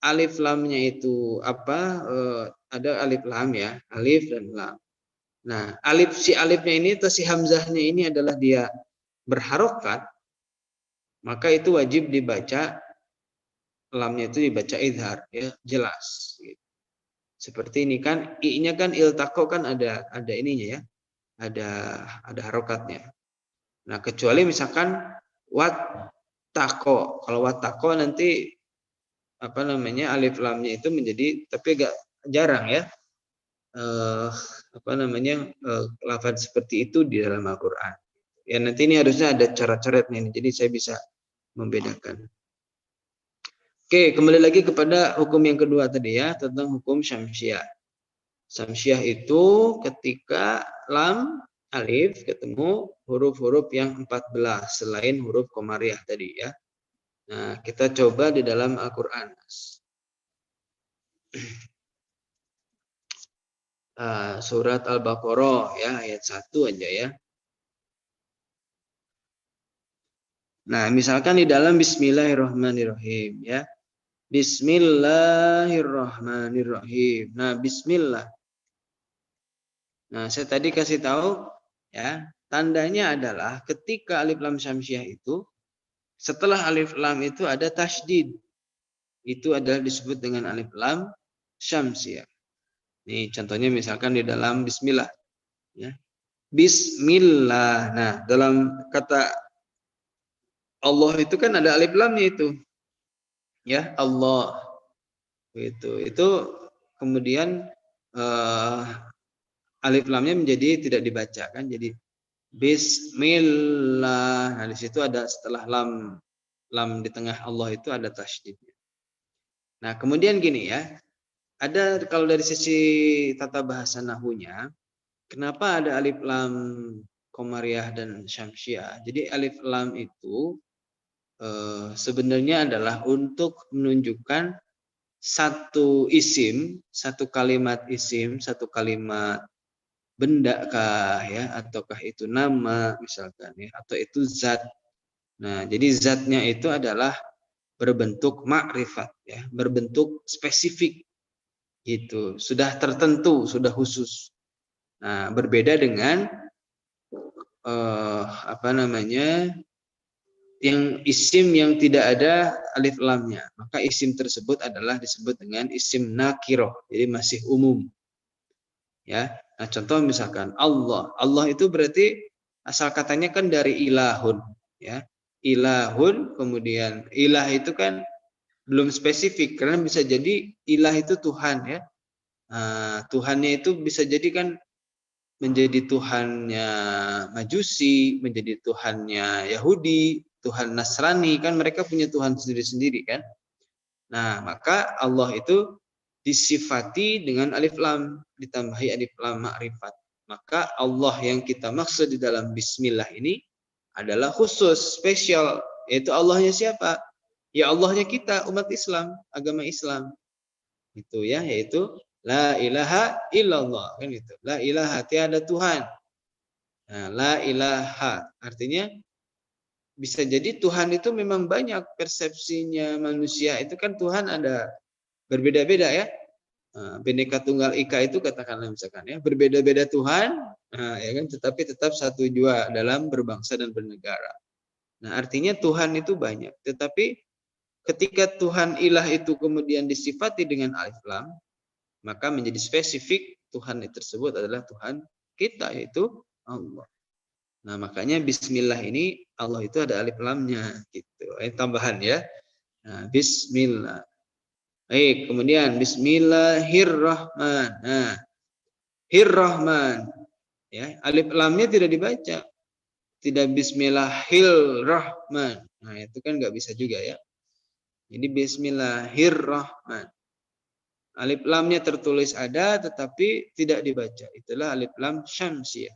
alif lamnya itu apa? Ada alif lam ya, alif dan lam. Nah, si alifnya ini atau si hamzahnya ini adalah dia berharokat, maka itu wajib dibaca, lamnya itu dibaca idhar ya, jelas gitu. Seperti ini kan i-nya kan iltaqo kan ada ininya ya, ada harokatnya. Nah, kecuali misalkan wattaqo. Kalau wattaqo nanti apa namanya, alif lamnya itu menjadi, tapi agak jarang ya, apa namanya, lafaz seperti itu di dalam Al-Qur'an. Ya nanti ini harusnya ada coret-coretnya ini, jadi saya bisa membedakan. Oke, kembali lagi kepada hukum yang kedua tadi ya, tentang hukum syamsiah. Syamsiah itu ketika lam, alif ketemu huruf-huruf yang 14 selain huruf komariah tadi ya. Nah, kita coba di dalam Al-Qur'an. Surat Al-Baqarah ya, ayat 1 aja ya. Nah, misalkan di dalam Bismillahirrahmanirrahim ya. Bismillahirrahmanirrahim. Nah, bismillah. Nah, saya tadi kasih tahu ya, tandanya adalah ketika alif lam syamsiah itu setelah alif lam itu ada tasydid. Itu adalah disebut dengan alif lam syamsiah. Nih, contohnya misalkan di dalam bismillah ya. Bismillah. Nah, dalam kata Allah itu kan ada alif lamnya itu. Ya, Allah. Itu kemudian alif lamnya menjadi tidak dibaca kan, jadi bismillah. Nah, di situ ada setelah lam di tengah Allah itu ada tasydidnya. Nah, kemudian gini ya. Ada kalau dari sisi tata bahasa nahwunya, kenapa ada alif lam komariah dan syamsiah? Jadi alif lam itu sebenarnya adalah untuk menunjukkan satu isim, satu kalimat isim, satu kalimat benda kah ya, ataukah itu nama misalkan ya, atau itu zat. Nah, jadi zatnya itu adalah berbentuk makrifat ya, berbentuk spesifik gitu, sudah tertentu, sudah khusus. Nah, berbeda dengan apa namanya, yang isim yang tidak ada alif lamnya, maka isim tersebut adalah disebut dengan isim nakiroh, jadi masih umum. Ya, nah contoh misalkan Allah, Allah itu berarti asal katanya kan dari ilahun, ya, ilahun, kemudian ilah itu kan belum spesifik karena bisa jadi ilah itu Tuhan ya. Nah, Tuhannya itu bisa jadi kan menjadi Tuhannya Majusi, menjadi Tuhannya Yahudi, Tuhan Nasrani, kan mereka punya Tuhan sendiri-sendiri kan. Nah, maka Allah itu disifati dengan alif lam, ditambahi alif lam ma'rifat. Maka Allah yang kita maksud di dalam bismillah ini adalah khusus, spesial, yaitu Allahnya siapa? Ya Allahnya kita, umat Islam, agama Islam. Itu ya, yaitu la ilaha illallah, kan gitu. La ilaha, tiada Tuhan. Nah, la ilaha artinya bisa jadi Tuhan itu memang banyak, persepsinya manusia itu kan Tuhan ada berbeda-beda ya. Bhinneka Tunggal Ika itu katakanlah misalkan ya, berbeda-beda Tuhan, ya kan, tetapi tetap satu jua dalam berbangsa dan bernegara. Nah, artinya Tuhan itu banyak, tetapi ketika Tuhan ilah itu kemudian disifati dengan alif lam, maka menjadi spesifik Tuhan tersebut adalah Tuhan kita, yaitu Allah. Nah, makanya bismillah ini Allah itu ada alif lamnya gitu. Tambahan ya. Nah, bismillah. Baik, kemudian bismillahirrahman. Nah, hirrahman. Ya, alif lamnya tidak dibaca. Tidak bismillahirrahman. Nah, itu kan nggak bisa juga ya. Jadi bismillahirrahman. Alif lamnya tertulis ada tetapi tidak dibaca. Itulah alif lam syamsiyah.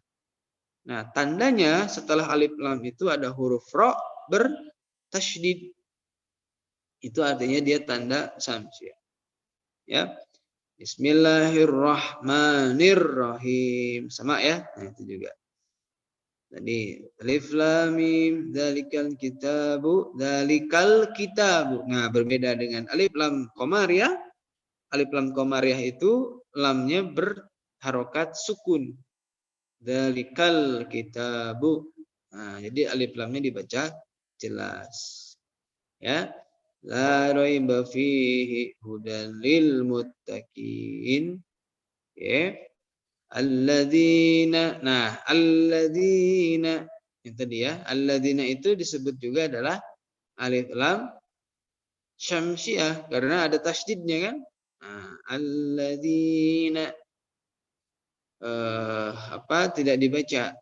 Nah, tandanya setelah alif lam itu ada huruf ra bertasydid. Itu artinya dia tanda syamsiyah. Ya. Bismillahirrahmanirrahim. Sama ya? Nah, itu juga. Tadi alif lam mim dzalikal kitabu. Nah, berbeda dengan alif lam qamariyah. Alif lam qamariyah itu lamnya berharokat sukun. Dzalikal kitabu. Nah, jadi alif lamnya dibaca jelas. Ya. La raiba fihi hudan lil muttaqin. Ya. Alladzina. Nah, alladzina itu dia. Alladzina itu disebut juga adalah alif lam syamsiyah karena ada tasydidnya kan? Nah, alladzina tidak dibaca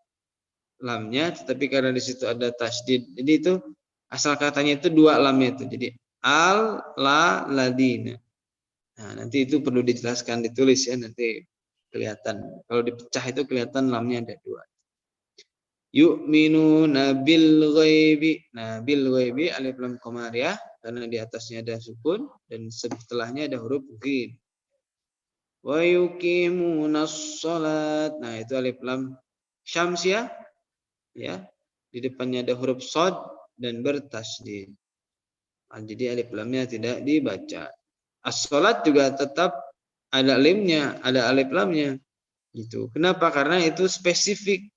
lamnya tetapi karena di situ ada tasydid. Jadi itu asal katanya itu dua lamnya itu. Jadi ladina. Nah, nanti itu perlu dijelaskan ditulis ya nanti kelihatan. Kalau dipecah itu kelihatan lamnya ada dua. Yu'minuna bil ghaibi. Nah, bil ghaibi alif lam qamariyah karena di atasnya ada sukun dan setelahnya ada huruf ghin. Wa yuqimunas shalat. Nah, itu alif lam syamsiyah ya. Di depannya ada huruf shad dan bertasydid. Nah, jadi alif lamnya tidak dibaca. As-shalat juga tetap ada limnya, ada alif lamnya. Gitu. Kenapa? Karena itu spesifik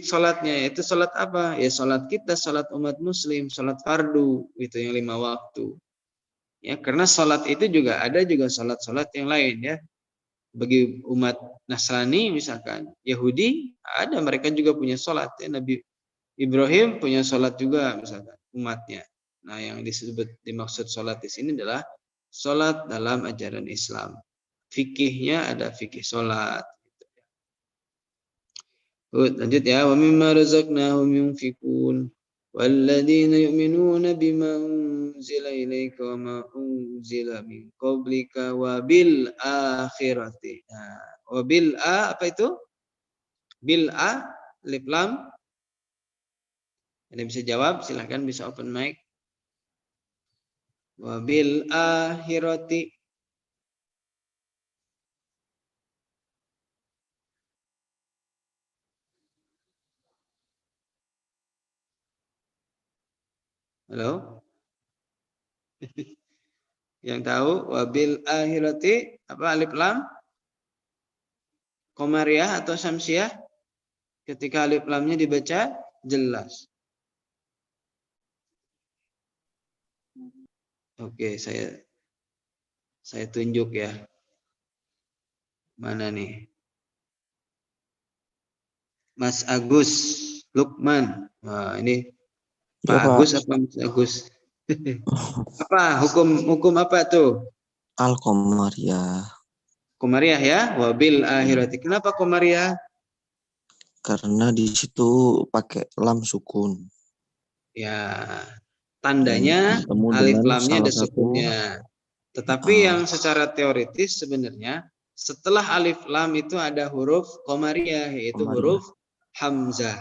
salatnya. Itu salat apa? Ya salat kita, salat umat muslim, salat fardu, itu yang 5 waktu. Ya, karena salat itu juga ada juga salat-salat yang lain ya. Bagi umat Nasrani misalkan, Yahudi ada mereka juga punya salat ya. Nabi Ibrahim punya salat juga misalkan umatnya. Nah, yang dimaksud salat di sini adalah salat dalam ajaran Islam. Fikihnya ada fikih salat. Lanjut ya, wa mimma razaqnahum yunfikun walladzina yu'minuna bima unzila ilaika wa ma unzila min qablika wa bil akhirati. Nah, wa bil apa itu? Bil alif lam. Ada bisa jawab, silahkan bisa open mic. Wa bil akhirati. Halo? Yang tahu wabil akhirati apa alif lam qamariyah atau syamsiyah ketika alif lamnya dibaca jelas. Oke, saya tunjuk ya. Mana nih? Mas Agus Lukman. Wah, ini Pak Agus apa Mas Agus? Apa hukum apa tuh? Al-Qamariyah. Qamariyah ya, wabil akhirati. Kenapa qamariyah? Karena di situ pakai lam sukun. Ya, tandanya alif lamnya ada sukunnya. Tetapi yang secara teoritis sebenarnya setelah alif lam itu ada huruf qamariyah yaitu huruf hamzah.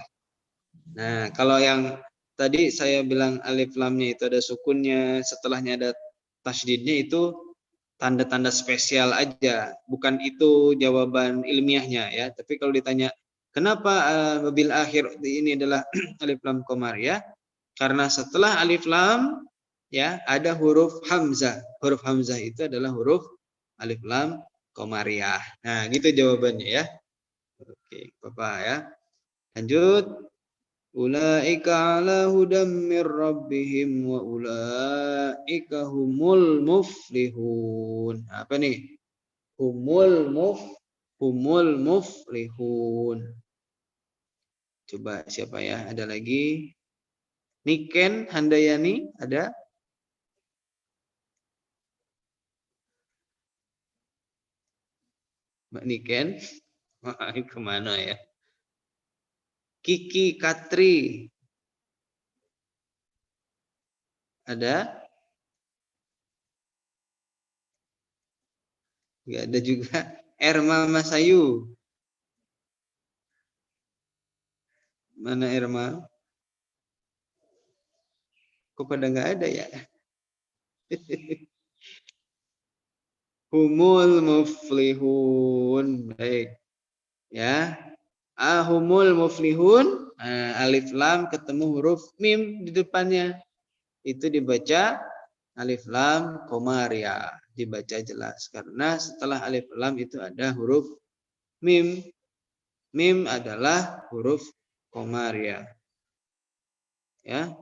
Nah, kalau yang tadi saya bilang alif lamnya itu ada sukunnya, setelahnya ada tasydidnya itu tanda-tanda spesial aja, bukan itu jawaban ilmiahnya ya. Tapi kalau ditanya kenapa bil akhir ini adalah alif lam qamariyah? Karena setelah alif lam ya ada huruf hamzah. Huruf hamzah itu adalah huruf alif lam qamariyah. Nah, gitu jawabannya ya. Oke, Bapak ya. Lanjut. Ulaika ala hudam mir rabbihim wa ulaika humul muflihun. Apa nih? Humul muflihun. Coba siapa ya? Ada lagi? Niken Handayani ada? Mbak Niken? Kemana ya? Kiki Katri ada? Nggak ada juga. Erma Masayu. Mana Erma? Kok pada nggak ada ya? Humul muflihun. Baik. Ya. Ahumul muflihun. Alif lam ketemu huruf mim di depannya. Itu dibaca alif lam komaria. Dibaca jelas. Karena setelah alif lam itu ada huruf mim. Mim adalah huruf komaria. Ya.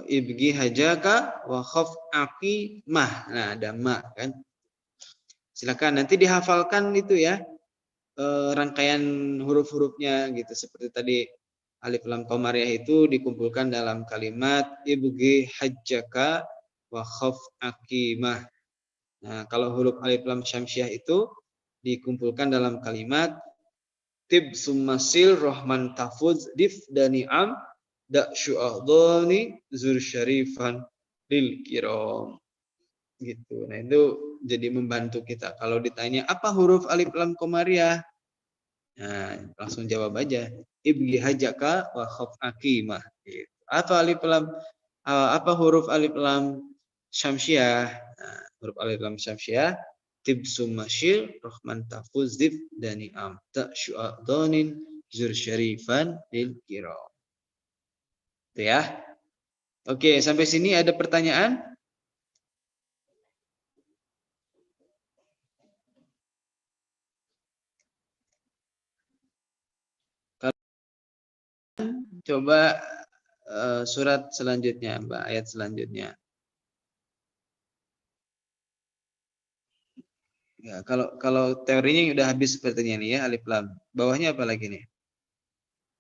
Ibgi hajaka wa khaf aki mah. Nah, ada ma kan. Silakan nanti dihafalkan itu ya. Rangkaian huruf-hurufnya gitu seperti tadi alif lam qamariyah itu dikumpulkan dalam kalimat ibgi hajjaka wa khaf aqimah. Nah, kalau huruf alif lam syamsiah itu dikumpulkan dalam kalimat tib summasil rahman tafuz dif dani'am da syu'adhani zur syarifan lil kiram gitu. Nah, itu jadi membantu kita kalau ditanya apa huruf alif lam qamariyah. Nah, langsung jawab aja. Ibgi hajaka wa khaf aqimah. Gitu. Apa alif lam apa huruf alif lam syamsiah? Nah, huruf alif lam syamsiah tibsum masyil rahman tafuzif dani'am ta syu'adhanin zur syarifan lil kiram. Itu ya. Oke, sampai sini ada pertanyaan? Coba surat selanjutnya, Mbak, ayat selanjutnya. Ya, kalau teorinya udah habis sepertinya nih ya, alif lam. Bawahnya apa lagi nih?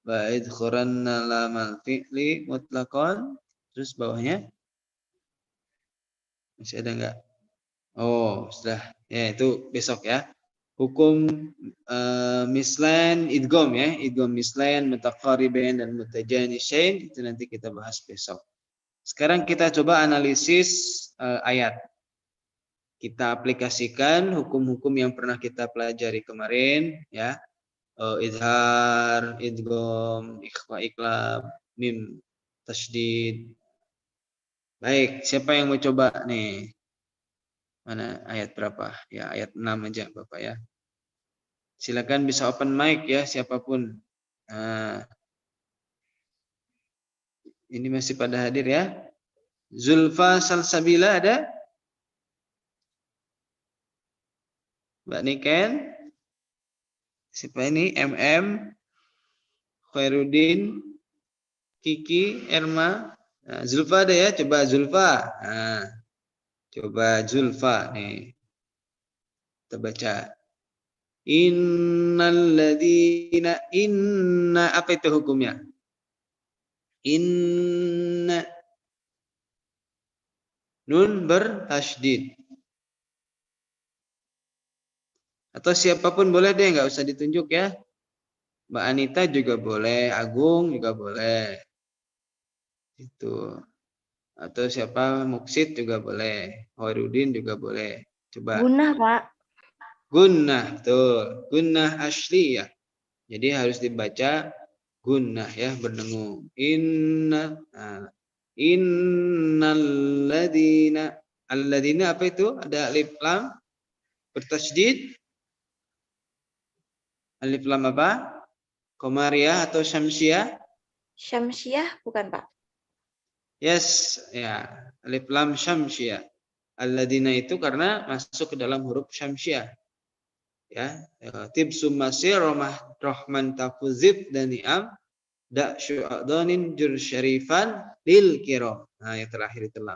Ba'id khuranna lamal fi'li mutlaqan. Terus bawahnya masih ada enggak? Oh, sudah. Ya, itu besok ya. Hukum mislan idgham ya, idgham mislan mutaqaribain dan mutajanisyain itu nanti kita bahas besok. Sekarang kita coba analisis ayat. Kita aplikasikan hukum-hukum yang pernah kita pelajari kemarin ya. Izhar, idgham, ikhfa, iqlab, mim, tasydid. Baik, siapa yang mau coba nih? Mana ayat berapa? Ya, ayat 6 aja Bapak ya. Silakan bisa open mic ya siapapun. Nah, ini masih pada hadir ya. Zulfa Salsabila ada? Mbak Niken? Siapa ini? MM, Khairuddin, Kiki, Erma. Nah, Zulfa ada ya? Coba Zulfa. Nah, coba Zulfa nih. Kita baca. Innalladzina inna apa itu hukumnya? Inna nun bertasydid. Atau siapapun boleh deh, nggak usah ditunjuk ya. Mbak Anita juga boleh, Agung juga boleh. Itu. Atau siapa Muksid juga boleh, Khairuddin juga boleh. Coba. Gunnah, Pak. Gunnah, betul. Gunnah asliyah. Jadi harus dibaca gunnah ya, berdengung. Innalladzina. Alladzina apa itu? Ada alif lam bertasydid. Alif lam apa? Qamariyah atau syamsiah? Syamsiah bukan, Pak? Yes, ya. Alif lam syamsiah. Alladzina itu karena masuk ke dalam huruf syamsiah. Ya, tibsum masir rahman tafuzib dan ni'am da syu'adanin jur syarifan lil kiram. Nah, yang terakhir itu lam.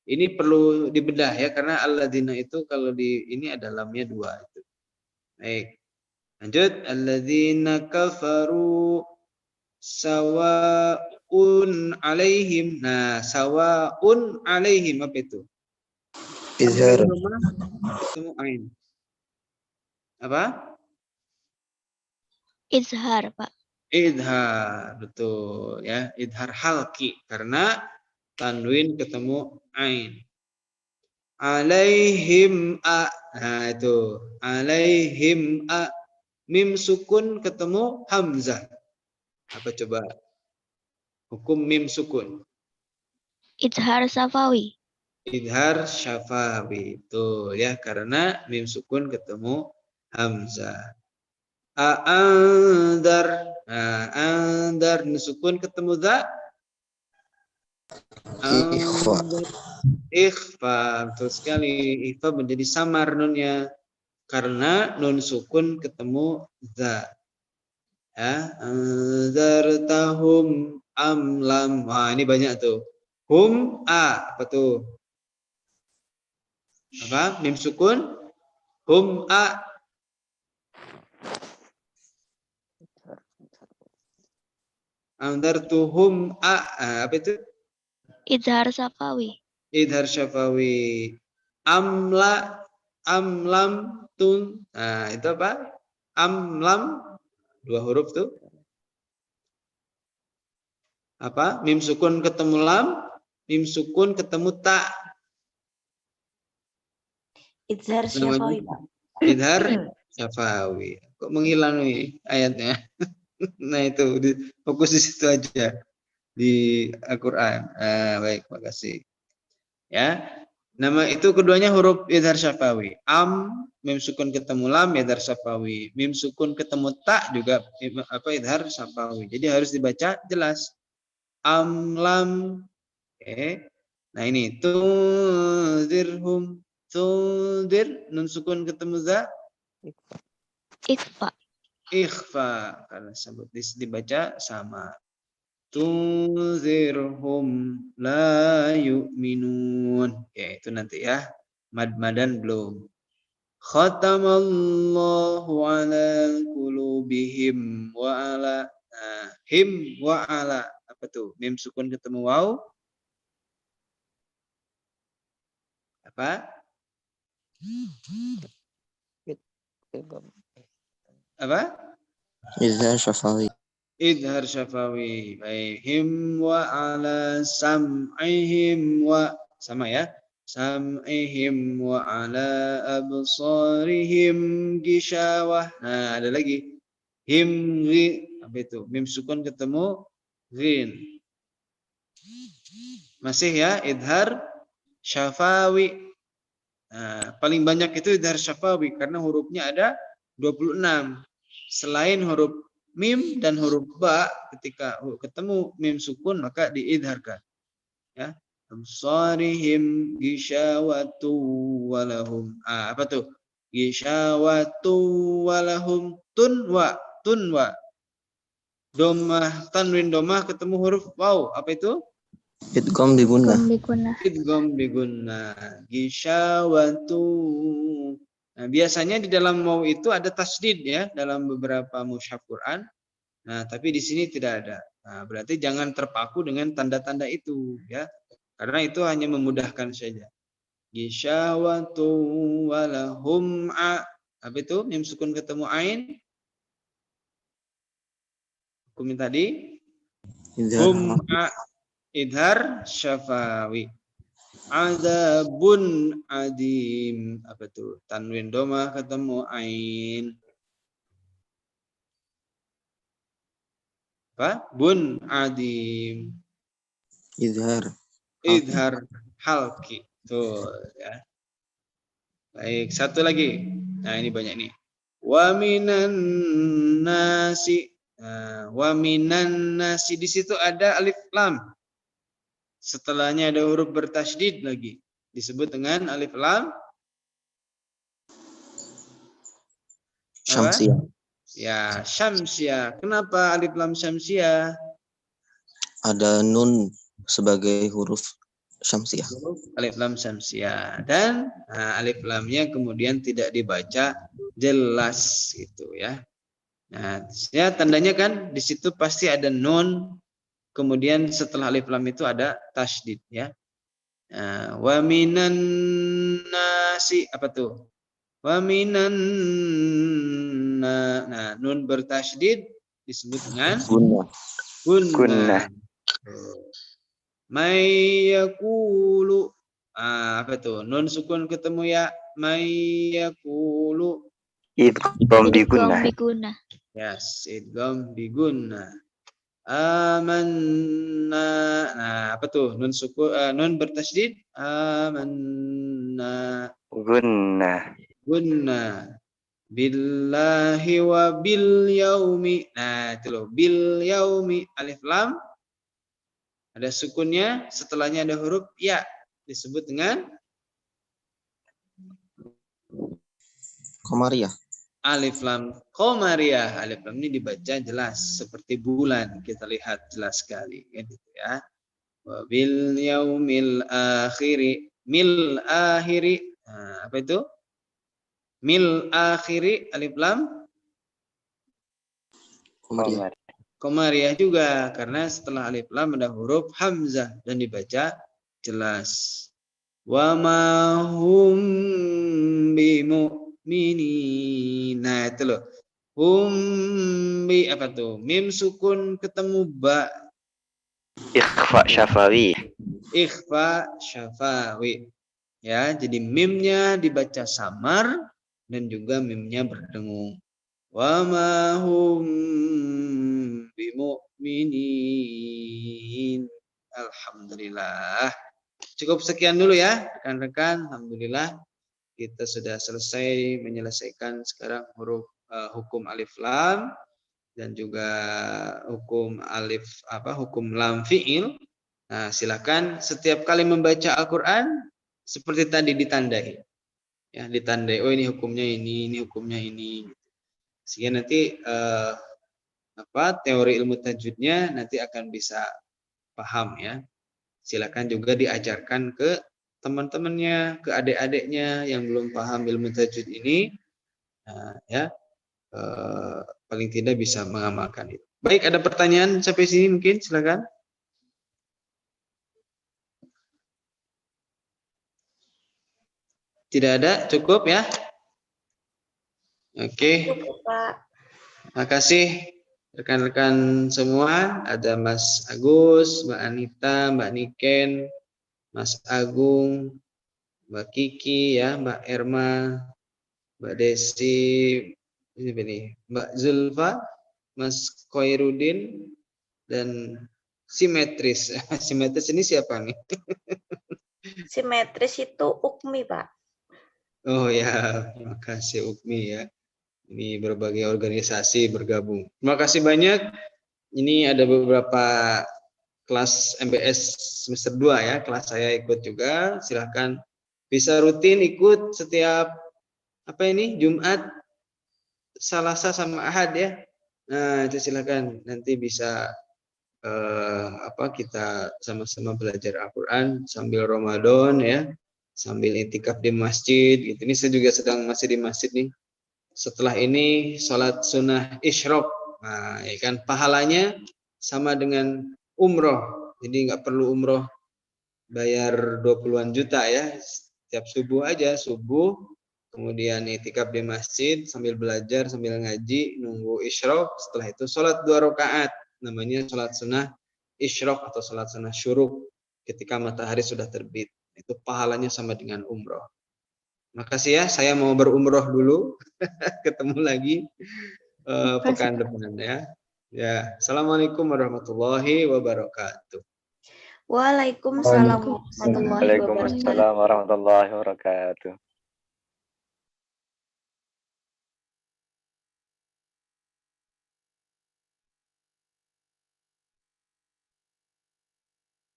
Ini perlu dibedah ya karena alladzina itu kalau di ini ada lamnya 2 itu. Baik. Lanjut alladzina kafaru Sawaun alaihim. Nah, sawaun alaihim apa itu? Izhar. Ketemu ain. Apa? Izhar, Pak. Idhar, betul ya. Idhar halki karena tanwin ketemu ain. Alaihim a. Nah, itu. Alaihim a. Mim sukun ketemu hamzah. Apa coba? Hukum mim sukun. Izhar Safawi. Idhar syafawi. Betul ya, karena mim sukun ketemu hamzah. Andar. Nah, andar sukun ketemu za. Ikhfa. Ikhfa. Betul sekali. Ikhfa menjadi samar nunnya karena nun sukun ketemu za. Ya, anzartahum amlam. Wah, ini banyak tuh. Hum a. Apa tuh? Apa? Mim sukun. Hum a. Anzartuhum a. Apa itu? Izhar Safawi. Idhar syafawi. Amla. Amlam tun. Nah, itu apa? Amlam. 2 huruf tuh. Apa? Mim sukun ketemu lam. Mim sukun ketemu ta. Izhar Syafawi, Pak. Idhar syafawi. Kok menghilang nih ayatnya? Nah itu fokus di situ aja di Al-Quran. Baik, makasih. Ya, nama itu keduanya huruf idhar syafawi. Mim sukun ketemu lam, idhar syafawi. Mim sukun ketemu ta juga idhar syafawi. Jadi harus dibaca jelas. Lam. Oke. Nah ini tunzirhum. Tunzir nun sukun ketemu za. Ikhfa. Ikhfa karena dibaca sama. Tunzirhum la yu'minun. Ya itu nanti ya. Mad-madan belum. Khatamallahu ala qulubihim wa ala him wa ala. Apa tuh? Mim sukun ketemu waw. Apa? Apa? Izhar Syafawi. Idhar syafawi. Baik. Him wa ala sam'ihim wa. Sama ya. Sam'ihim wa ala absarihim gishawah. Nah ada lagi. Him ghi. Apa itu? Mim sukun ketemu ghin. Masih ya. Idhar syafawi. Nah, paling banyak itu idhar syafawi karena hurufnya ada 26. Selain huruf mim dan huruf ba, ketika ketemu mim sukun maka diidharkan. Ya. Absarihim gishawatu walahum. Apa tuh? Gishawatu walahum tunwa. Domah tanwin domah ketemu huruf waw. Apa itu? Idgham bi gunnah. Idgham bi gunnah. Gishawatu. Nah, biasanya di dalam waw itu ada tasdid ya dalam beberapa mushaf Quran. Nah, tapi di sini tidak ada. Nah, berarti jangan terpaku dengan tanda-tanda itu ya. Karena itu hanya memudahkan saja. Gishawatu walahum a. Apa itu? Mim sukun ketemu ain. Hukum tadi. Hum a. Idhar syafawi. Adzabun adim. Apa tuh? Tanwin domah ketemu ain. Apa? Bun adim. Izhar Halki. Tuh ya. Baik, satu lagi. Nah, ini banyak nih. Wa minan nasi. Nah, wa minan nasi di situ ada alif lam. Setelahnya ada huruf bertasydid lagi. Disebut dengan alif lam Syamsiyah. Ya, syamsiyah. Kenapa alif lam syamsiyah? Ada nun sebagai huruf syamsiyah. Alif lam syamsiyah. Dan alif lamnya kemudian tidak dibaca jelas gitu ya. Nah, ya tandanya kan di situ pasti ada nun, kemudian setelah alif lam itu ada tasydid ya. Nah, wa minan nasi apa tuh? Wa minan nah nun bertasydid disebut dengan Gunnah. gunnah. May yaqulu apa tuh? Nun sukun ketemu ya. May yaqulu. Idgham bi Idgham gunnah. bi gunnah. Yes, idgham bi gunnah. Amanna. Nah, apa tuh? Nun sukun nun bertasydid. Amanna. Gunnah. Gunnah. Billahi wa bil yaumi. Nah, itu loh. Bil yaumi alif lam ada sukunnya, setelahnya ada huruf ya, disebut dengan Komariah. alif lam qamariyah. Alif lam ini dibaca jelas seperti bulan, kita lihat jelas sekali gitu ya. Wa bil yaumil akhiri, mil akhiri. Nah, apa itu? Mil akhiri alif lam Komariah. qamariyah juga karena setelah alif lam ada huruf hamzah dan dibaca jelas. Wa ma hum bimu'minin. Nah, itu loh. Hum bi apa tuh? Mim sukun ketemu ba. Ikhfa syafawi. Ikhfa syafawi. Ya, jadi mimnya dibaca samar dan juga mimnya berdengung. Wa ma hum bimu'minin. Alhamdulillah. Cukup sekian dulu ya, rekan-rekan. Alhamdulillah kita sudah selesai menyelesaikan sekarang huruf hukum alif lam dan juga hukum hukum lam fiil. Nah, silakan setiap kali membaca Al-Qur'an seperti tadi ditandai. Ya, ditandai. Oh, ini hukumnya ini hukumnya ini. Sehingga nanti teori ilmu tajwidnya nanti akan bisa paham ya. Silakan juga diajarkan ke teman-temannya, ke adik-adiknya yang belum paham ilmu tajwid ini, paling tidak bisa mengamalkan itu. Baik, ada pertanyaan sampai sini mungkin, silakan. Tidak ada, cukup ya? Oke. Cukup, Pak. Makasih rekan-rekan semua. Ada Mas Agus, Mbak Anita, Mbak Niken, Mas Agung, Mbak Kiki, ya, Mbak Erma, Mbak Desi, ini Mbak Zulfa, Mas Koirudin, dan Simetris. Simetris ini siapa nih? Simetris itu Ukmi, Pak. Oh ya, terima kasih Ukmi ya. Ini berbagai organisasi bergabung. Terima kasih banyak. Ini ada beberapa kelas MBS semester 2 ya, kelas saya ikut juga. Silahkan bisa rutin ikut setiap Jumat, Selasa sama Ahad ya. Nah, itu silakan nanti bisa kita sama-sama belajar Al-Qur'an sambil Ramadan ya, sambil itikaf di masjid gitu. Ini saya juga masih di masjid nih. Setelah ini sholat sunnah isyraq. Nah, ya kan pahalanya sama dengan umroh. Jadi nggak perlu umroh bayar 20-an juta ya. Setiap subuh aja, subuh kemudian itikaf di masjid sambil belajar, sambil ngaji, nunggu isyraq. Setelah itu sholat 2 rakaat. Namanya sholat sunnah isyraq atau sholat sunnah syuruk ketika matahari sudah terbit. Itu pahalanya sama dengan umroh. Makasih ya, saya mau berumroh dulu. Ketemu lagi pekan depan ya. Ya, assalamualaikum warahmatullahi wabarakatuh. Waalaikumsalam warahmatullahi wabarakatuh. Waalaikumsalam warahmatullahi wabarakatuh.